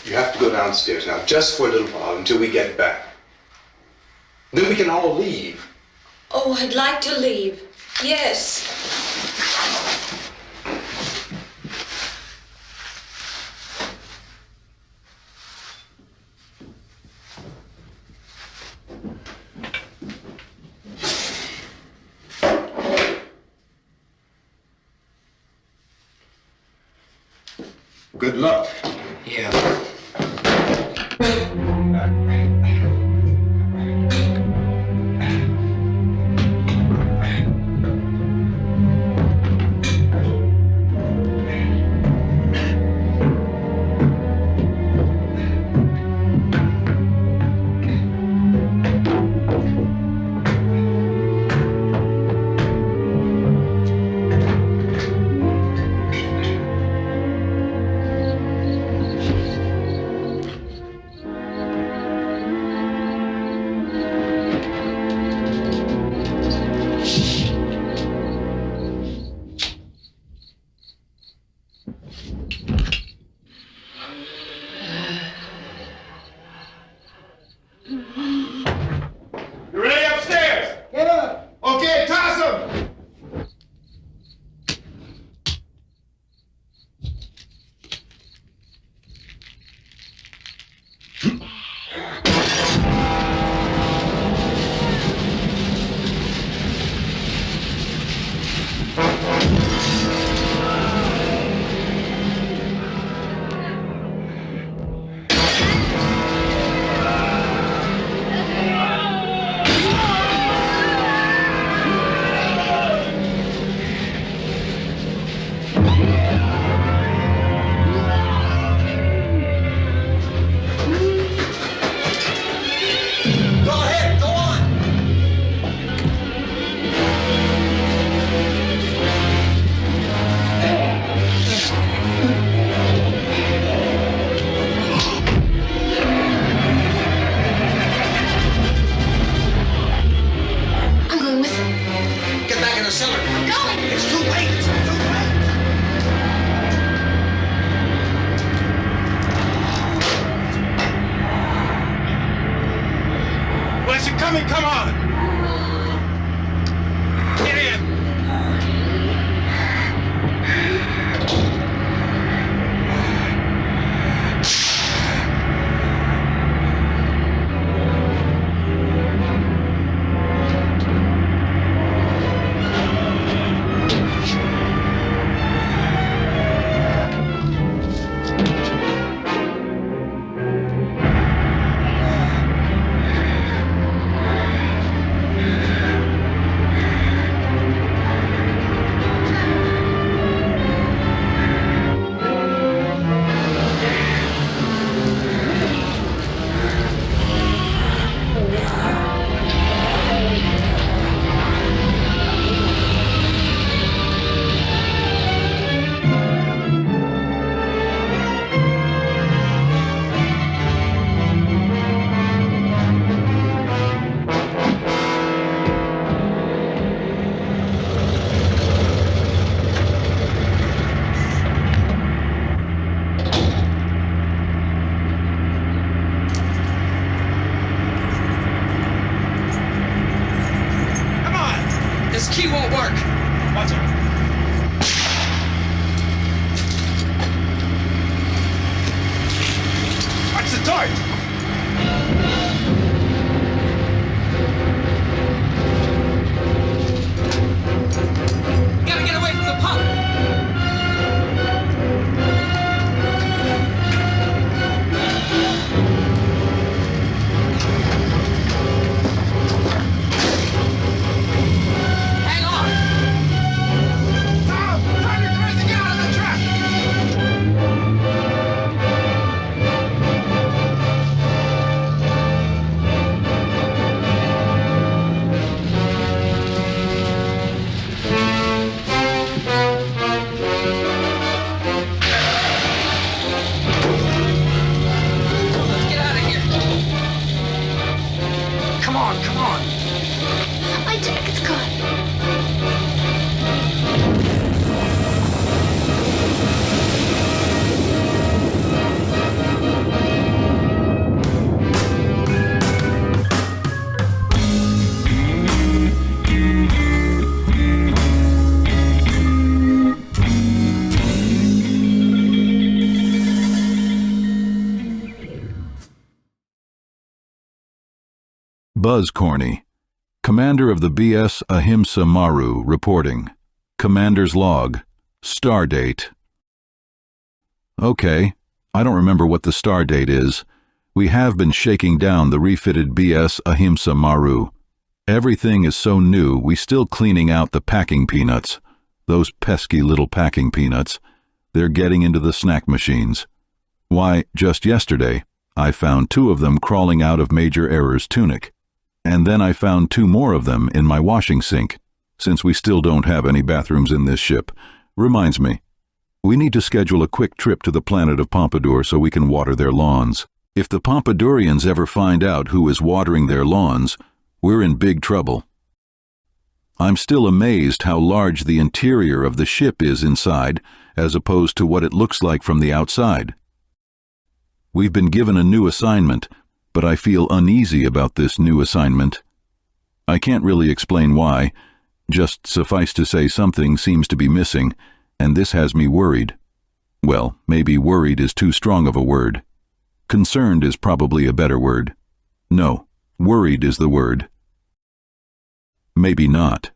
You have to go downstairs now, just for a little while, until we get back. Then we can all leave. Oh, I'd like to leave. Yes. Good luck. Yeah. You ready upstairs? Yeah. Okay, toss 'em! Go ahead, go on. I'm going with him. Get back in the cellar. I'm going. It's too late. It's too late. Where's it coming? Come on! Get in! This key won't work. Watch it. Watch the torch! Gotta get away from the pump. Hang on. Tom! Turn your crazy, get out of the trap! Let's get out of here. Come on, come on. My jacket's caught. Buzz Corney, Commander of the BS Ahimsa Maru, reporting. Commander's log. Stardate. Okay, I don't remember what the stardate is, We have been shaking down the refitted BS Ahimsa Maru. Everything is so new, we still cleaning out the packing peanuts. Those pesky little packing peanuts. They're getting into the snack machines. Why, just yesterday, I found 2 of them crawling out of Major Error's tunic. And then I found 2 more of them in my washing sink. Since we still don't have any bathrooms in this ship, reminds me, we need to schedule a quick trip to the planet of Pompadour so we can water their lawns. If the Pompadourians ever find out who is watering their lawns, we're in big trouble. I'm still amazed how large the interior of the ship is inside, as opposed to what it looks like from the outside. We've been given a new assignment, but I feel uneasy about this new assignment. I can't really explain why, just suffice to say something seems to be missing, and this has me worried. Well, maybe worried is too strong of a word. Concerned is probably a better word. No, worried is the word. Maybe not.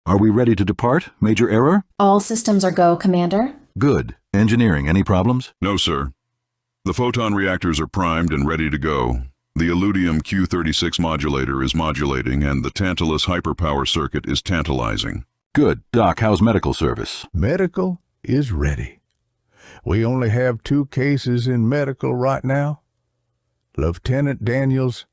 Are we ready to depart, Major Error? All systems are go, Commander. Good. Engineering, any problems? No, sir. The photon reactors are primed and ready to go. The Illudium Q36 modulator is modulating and the Tantalus hyperpower circuit is tantalizing. Good. Doc, how's medical service? Medical is ready. We only have 2 cases in medical right now. Lieutenant Daniels,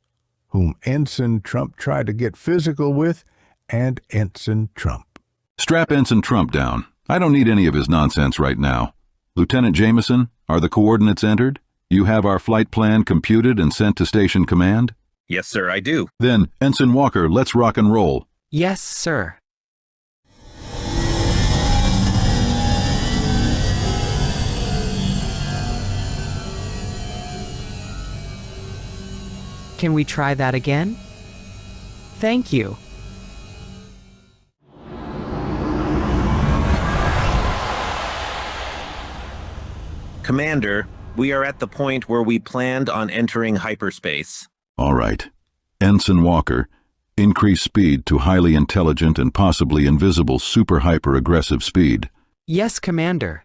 whom Ensign Trump tried to get physical with, and Ensign Trump. Strap Ensign Trump down. I don't need any of his nonsense right now. Lieutenant Jameson, are the coordinates entered? You have our flight plan computed and sent to Station Command? Yes, sir, I do. Then, Ensign Walker, let's rock and roll. Yes, sir. Can we try that again? Thank you. Commander, we are at the point where we planned on entering hyperspace. All right. Ensign Walker, increase speed to highly intelligent and possibly invisible super-hyper-aggressive speed. Yes, Commander.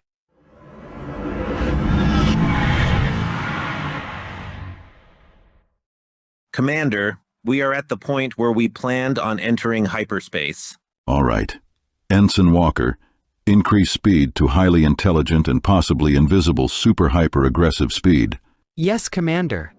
Commander, we are at the point where we planned on entering hyperspace. All right. Ensign Walker, increase speed to highly intelligent and possibly invisible super-hyper-aggressive speed. Yes, Commander.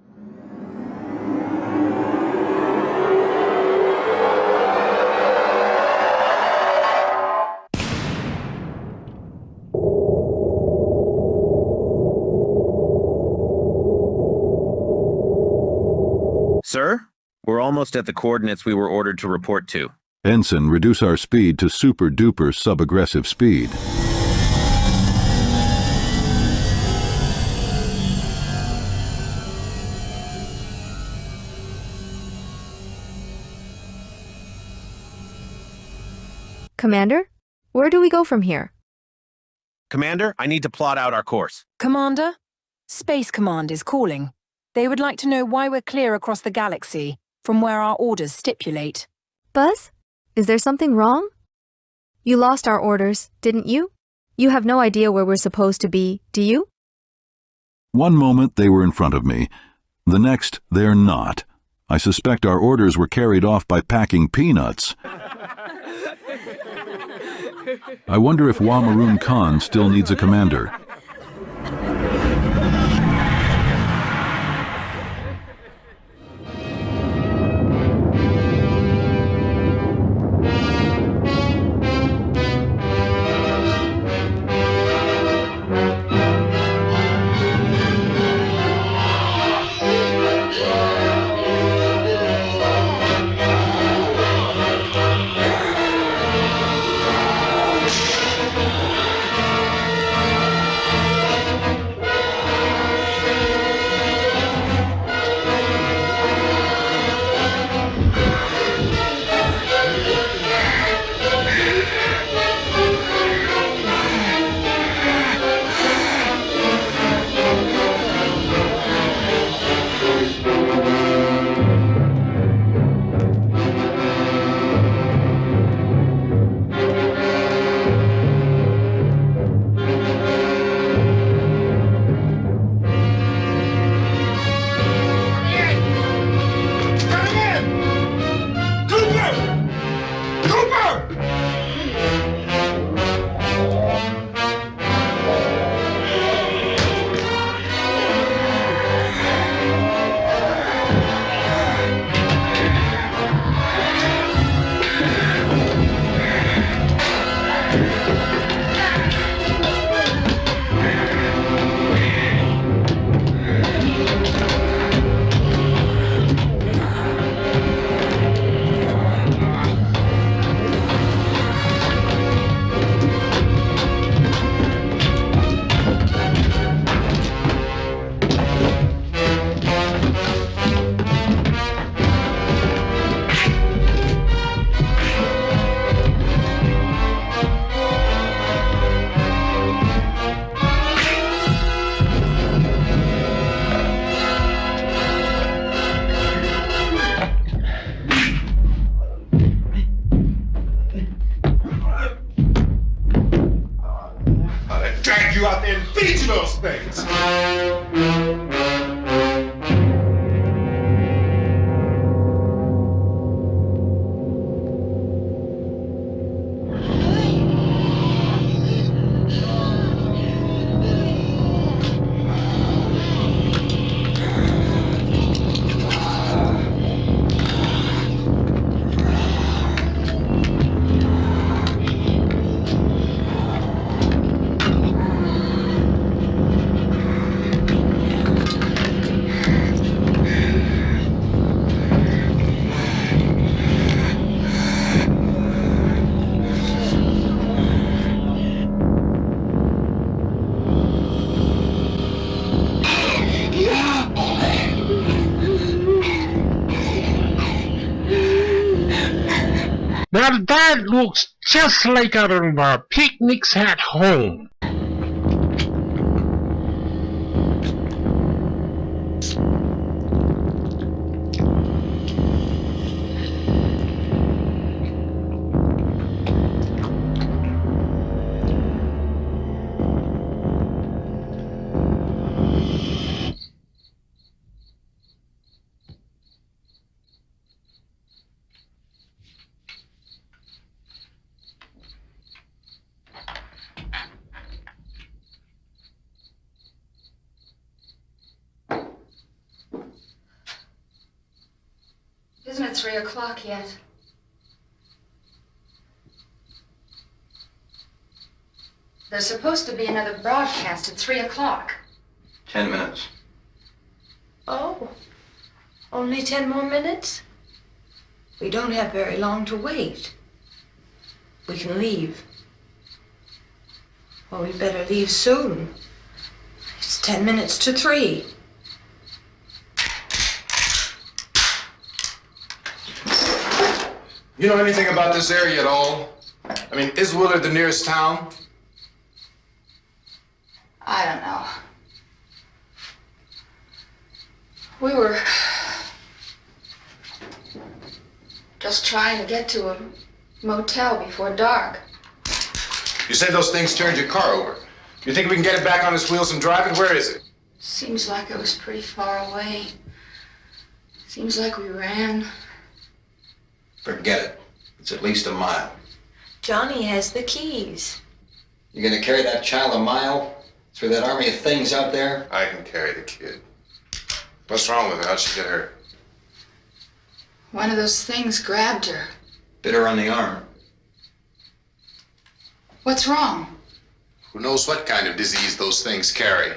Sir, we're almost at the coordinates we were ordered to report to. Ensign, reduce our speed to super-duper sub-aggressive speed. Commander, where do we go from here? Commander, I need to plot out our course. Commander, Space Command is calling. They would like to know why we're clear across the galaxy from where our orders stipulate. Buzz, is there something wrong? You lost our orders, didn't you? You have no idea where we're supposed to be, do you? One moment they were in front of me. The next, they're not. I suspect our orders were carried off by packing peanuts. I wonder if Wamaroon Khan still needs a commander. spades. Now that looks just like one of our picnics at home. Isn't it 3 o'clock yet? There's supposed to be another broadcast at 3 o'clock. 10 minutes. Oh, only 10 more minutes? We don't have very long to wait. We can leave. Well, we'd better leave soon. It's 10 minutes to 3. You know anything about this area at all? I mean, is Willard the nearest town? I don't know. We were just trying to get to a motel before dark. You say those things turned your car over. You think we can get it back on its wheels and drive it? Where is it? Seems like it was pretty far away. Seems like we ran. Forget it. It's at least a mile. Johnny has the keys. You gonna carry that child a mile through that army of things out there? I can carry the kid. What's wrong with her? How'd she get hurt? One of those things grabbed her. Bit her on the arm. What's wrong? Who knows what kind of disease those things carry?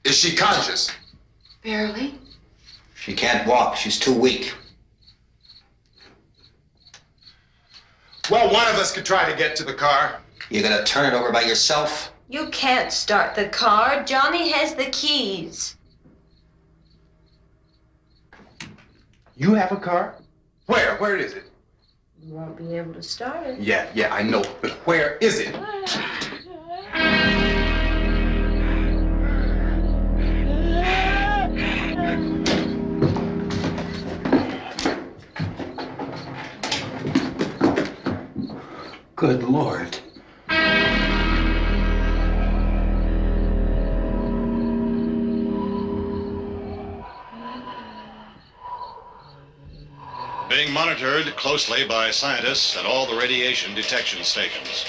Is she conscious? Barely. She can't walk. She's too weak. Well, one of us could try to get to the car. You gonna turn it over by yourself? You can't start the car. Johnny has the keys. You have a car? Where? Where is it? You won't be able to start it. Yeah, I know. But where is it? Good Lord. Being monitored closely by scientists at all the radiation detection stations.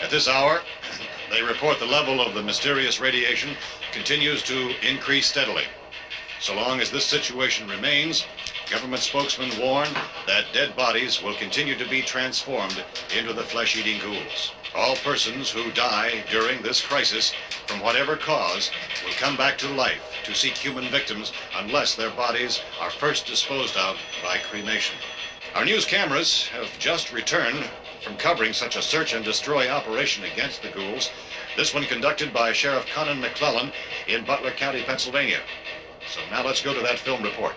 At this hour, they report the level of the mysterious radiation continues to increase steadily. So long as this situation remains, government spokesmen warn that dead bodies will continue to be transformed into the flesh-eating ghouls. All persons who die during this crisis, from whatever cause, will come back to life to seek human victims unless their bodies are first disposed of by cremation. Our news cameras have just returned from covering such a search and destroy operation against the ghouls, this one conducted by Sheriff Conan McClellan in Butler County, Pennsylvania. So now let's go to that film report.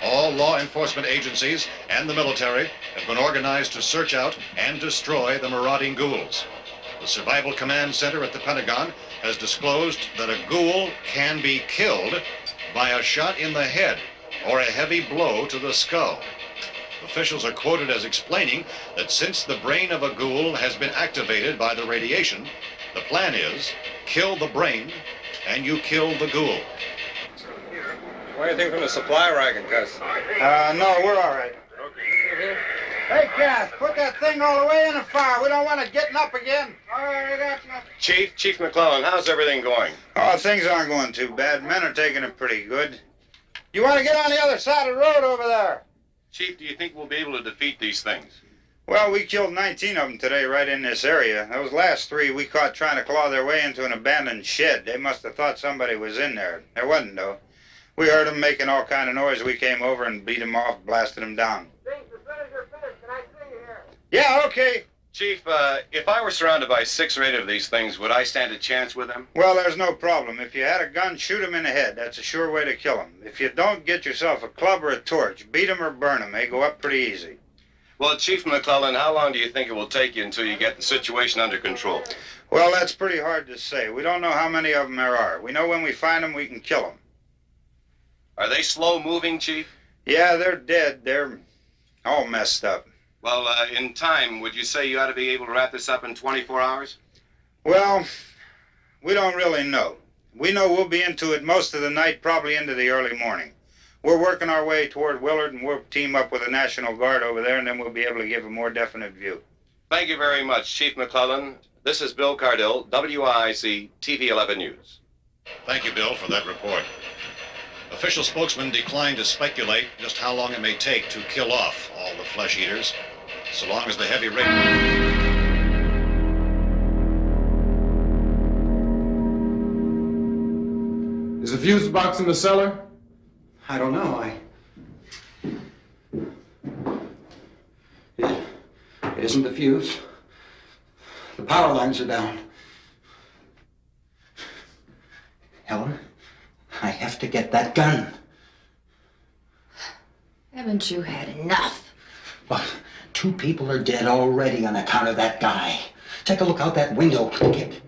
All law enforcement agencies and the military have been organized to search out and destroy the marauding ghouls. The Survival Command Center at the Pentagon has disclosed that a ghoul can be killed by a shot in the head or a heavy blow to the skull. Officials are quoted as explaining that since the brain of a ghoul has been activated by the radiation, the plan is kill the brain, and you kill the ghoul. What do you think from the supply wagon, Gus? No, we're all right. Hey, Cass, put that thing all the way in the fire. We don't want it getting up again. All right, I got you. Chief McClellan, how's everything going? Oh, things aren't going too bad. Men are taking it pretty good. You want to get on the other side of the road over there? Chief, do you think we'll be able to defeat these things? Well, we killed 19 of them today right in this area. Those last 3 we caught trying to claw their way into an abandoned shed. They must have thought somebody was in there. There wasn't, though. We heard them making all kind of noise. We came over and beat them off, blasted them down. Yeah, okay. Chief, if I were surrounded by 6 or 8 of these things, would I stand a chance with them? Well, there's no problem. If you had a gun, shoot them in the head. That's a sure way to kill them. If you don't, get yourself a club or a torch. Beat them or burn them. They go up pretty easy. Well, Chief McClellan, how long do you think it will take you until you get the situation under control? Well, that's pretty hard to say. We don't know how many of them there are. We know when we find them, we can kill them. Are they slow-moving, Chief? Yeah, they're dead. They're all messed up. Well, in time, would you say you ought to be able to wrap this up in 24 hours? Well, we don't really know. We know we'll be into it most of the night, probably into the early morning. We're working our way toward Willard, and we'll team up with the National Guard over there, and then we'll be able to give a more definite view. Thank you very much, Chief McClellan. This is Bill Cardill, WIC TV 11 News. Thank you, Bill, for that report. Official spokesman declined to speculate just how long it may take to kill off all the flesh eaters, so long as the heavy rain... Is the fuse box in the cellar? I don't know. It isn't the fuse. The power lines are down. Helen, I have to get that gun. Haven't you had enough? But 2 people are dead already on account of that guy. Take a look out that window, kid.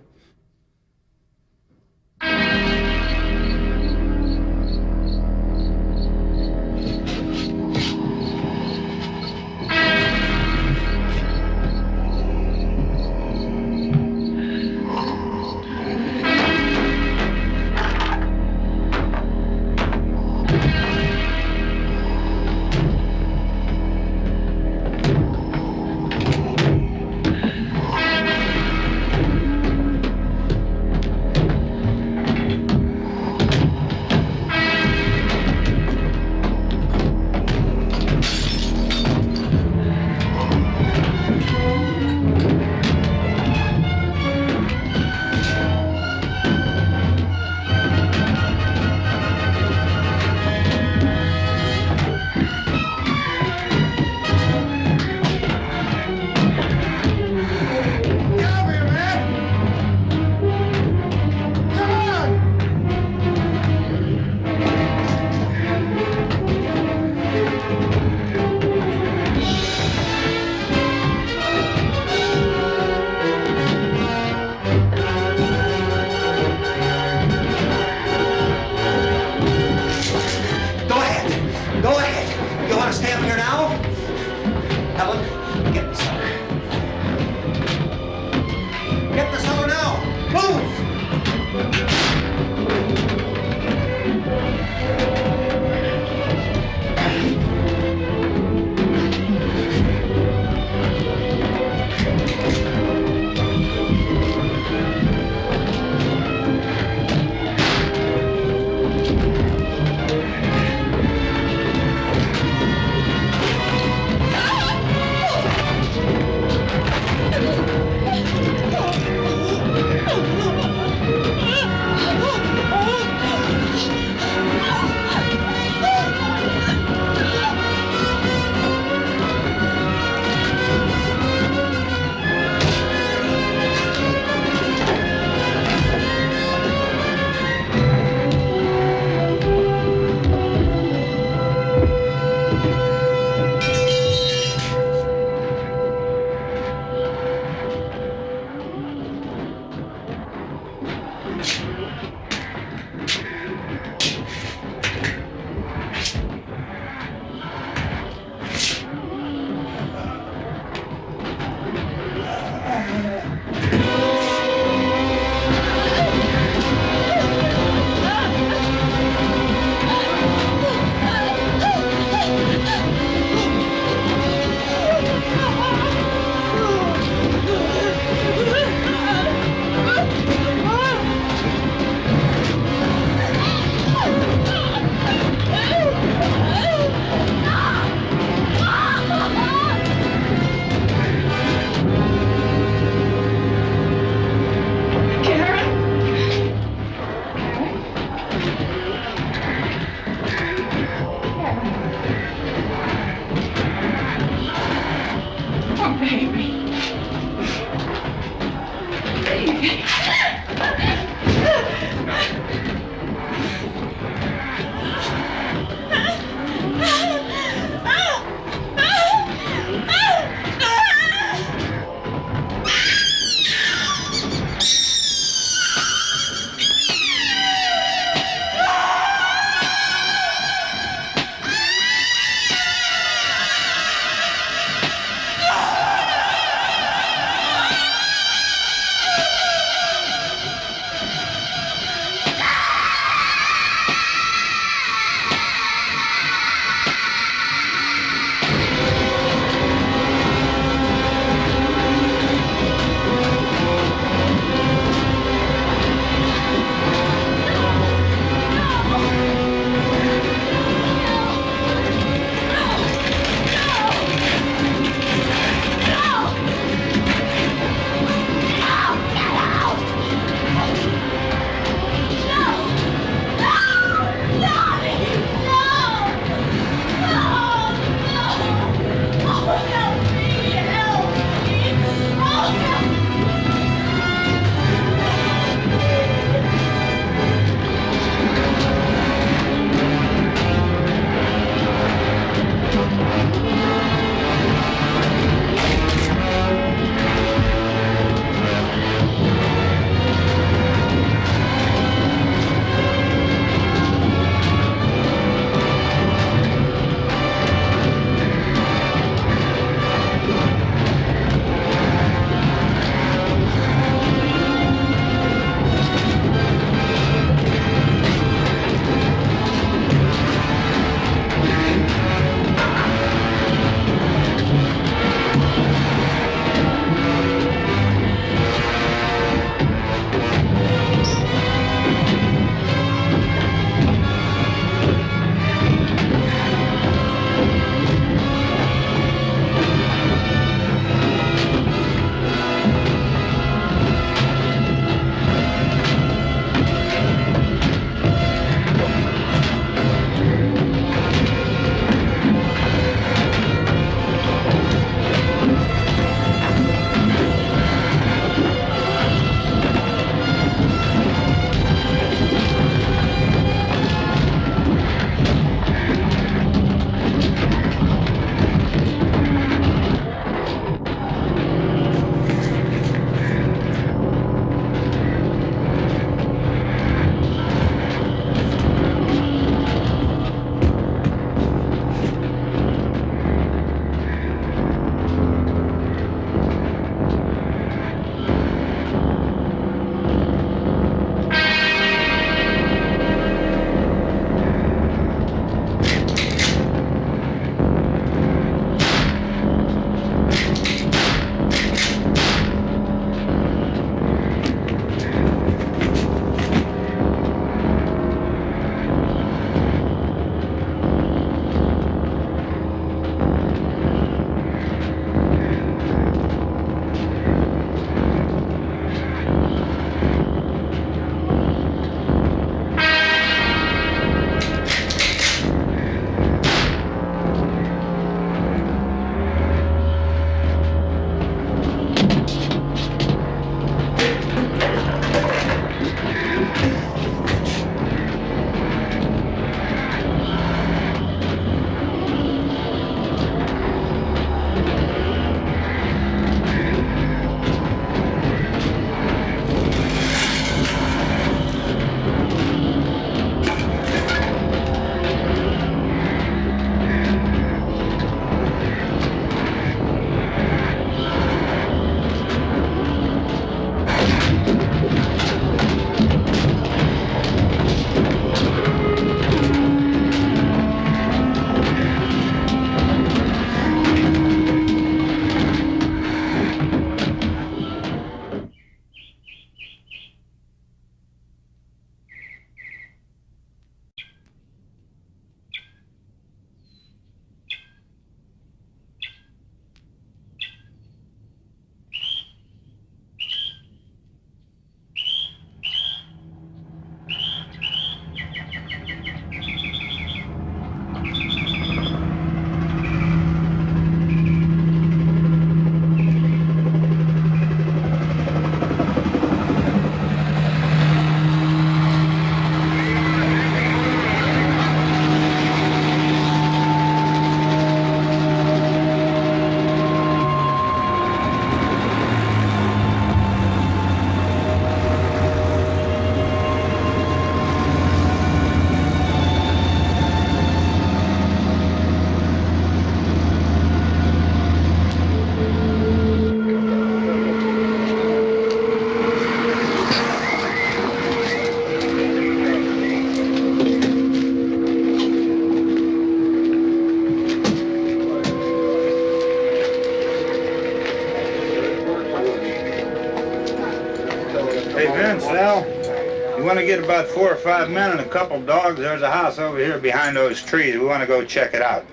want to get about 4 or 5 men and a couple dogs. There's a house over here behind those trees. We want to go check it out.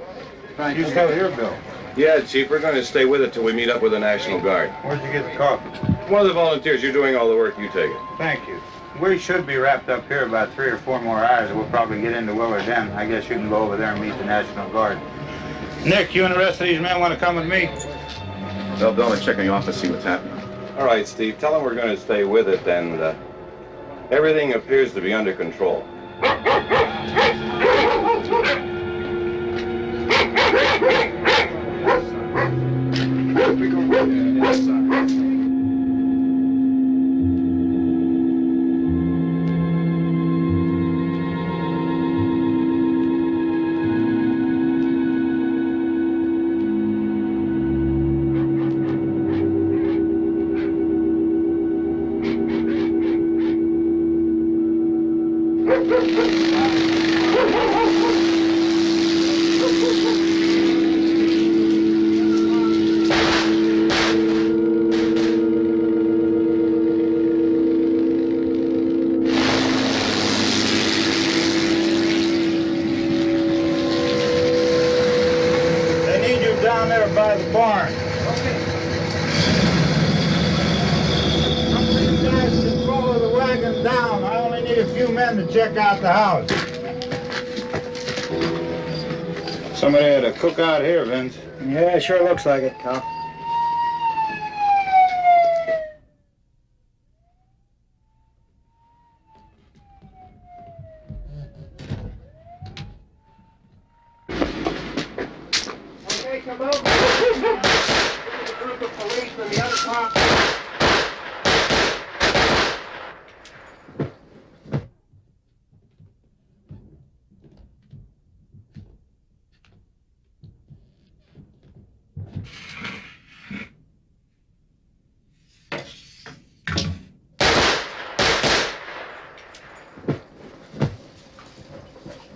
You still here, Bill? Yeah, Chief, we're going to stay with it till we meet up with the National Guard. Where'd you get the coffee? One of the volunteers. You're doing all the work. You take it. Thank you. We should be wrapped up here about 3 or 4 more hours. We'll probably get into Willard then. I guess you can go over there and meet the National Guard. Nick, you and the rest of these men want to come with me? They'll go and check in the office, see what's happening. All right, Steve. Tell them we're going to stay with it, and everything appears to be under control. Down there by the barn. You guys can follow the wagon down. I only need a few men to check out the house. Somebody had a cookout here, Vince. Yeah, sure looks like it, Cal. Come over. Here's a group of policemen. The other cops.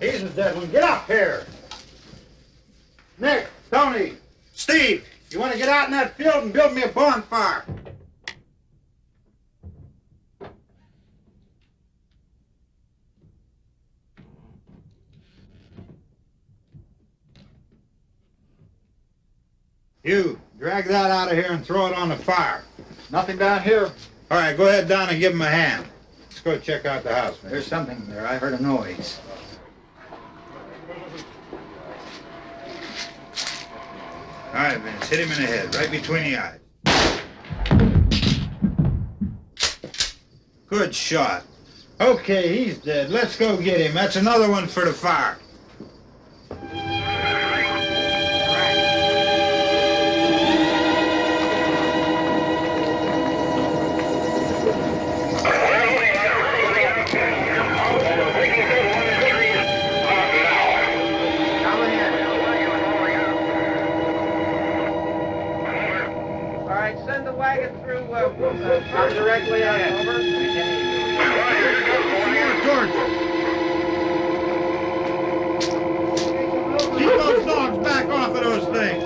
He's a dead one. Get up here. Nick. Tony, Steve, you want to get out in that field and build me a bonfire? You, drag that out of here and throw it on the fire. Nothing down here. All right, go ahead down and give him a hand. Let's go check out the house, man. There's something there. I heard a noise. All right, Vince, hit him in the head, right between the eyes. Good shot. Okay, he's dead. Let's go get him. That's another one for the fire. Come directly ahead. Over. Keep those dogs back off of those things.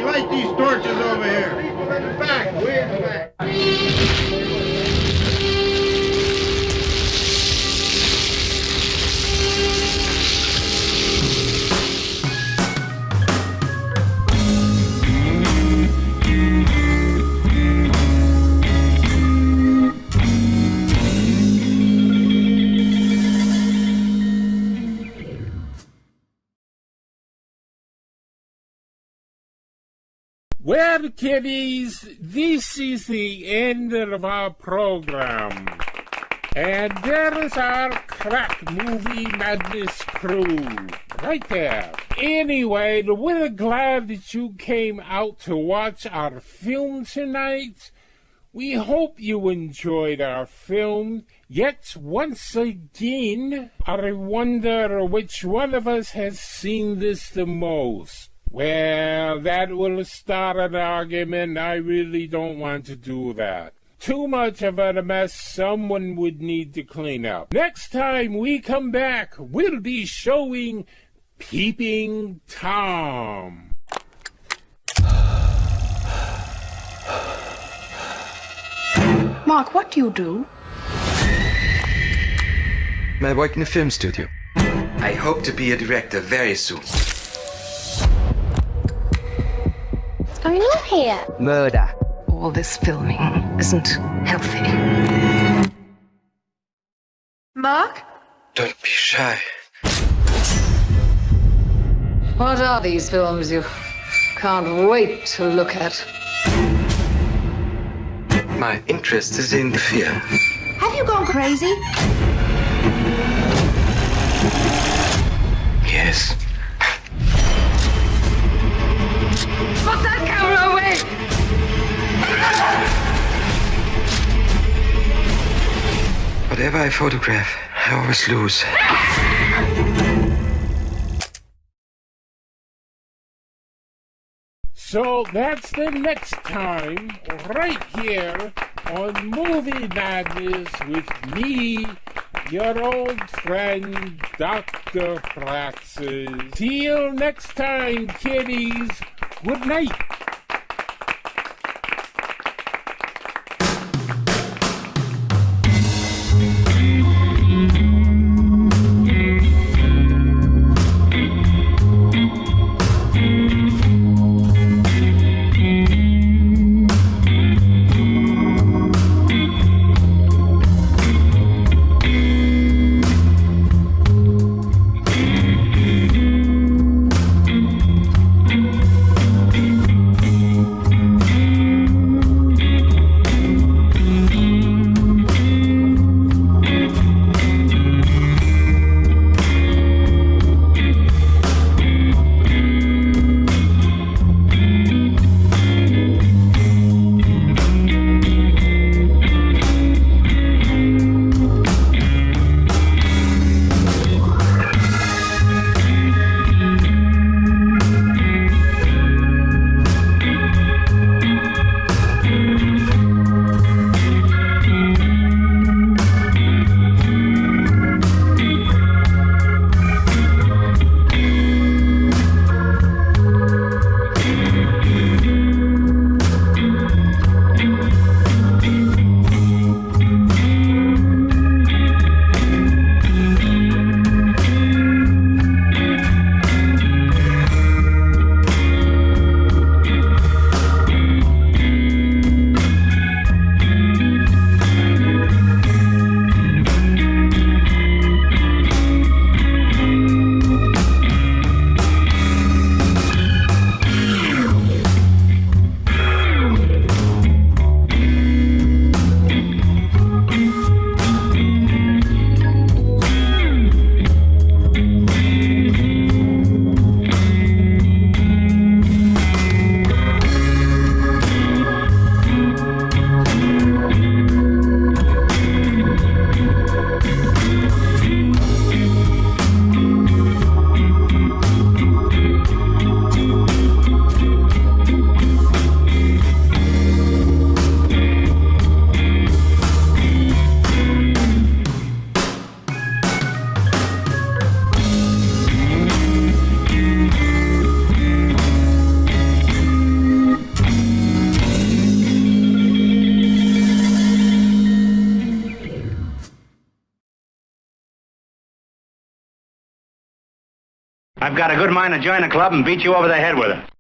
Light these torches over here. People in the back. Way in the back. Well, kiddies, this is the end of our program. And there is our crack movie madness crew. Right there. Anyway, we're glad that you came out to watch our film tonight. We hope you enjoyed our film. Yet, once again, I wonder which one of us has seen this the most. Well, that will start an argument. I really don't want to do that. Too much of a mess someone would need to clean up. Next time we come back, we'll be showing Peeping Tom. Mark, what do you do? I work in a film studio. I hope to be a director very soon. What's going on here? Murder. All this filming isn't healthy. Mark? Don't be shy. What are these films you can't wait to look at? My interest is in fear. Have you gone crazy? Yes. Put that camera away! Whatever I photograph, I always lose. So that's the next time, right here on Movie Madness with me, your old friend, Dr. Praxis. Till next time, kiddies. Good night. I've got a good mind to join the club and beat you over the head with it.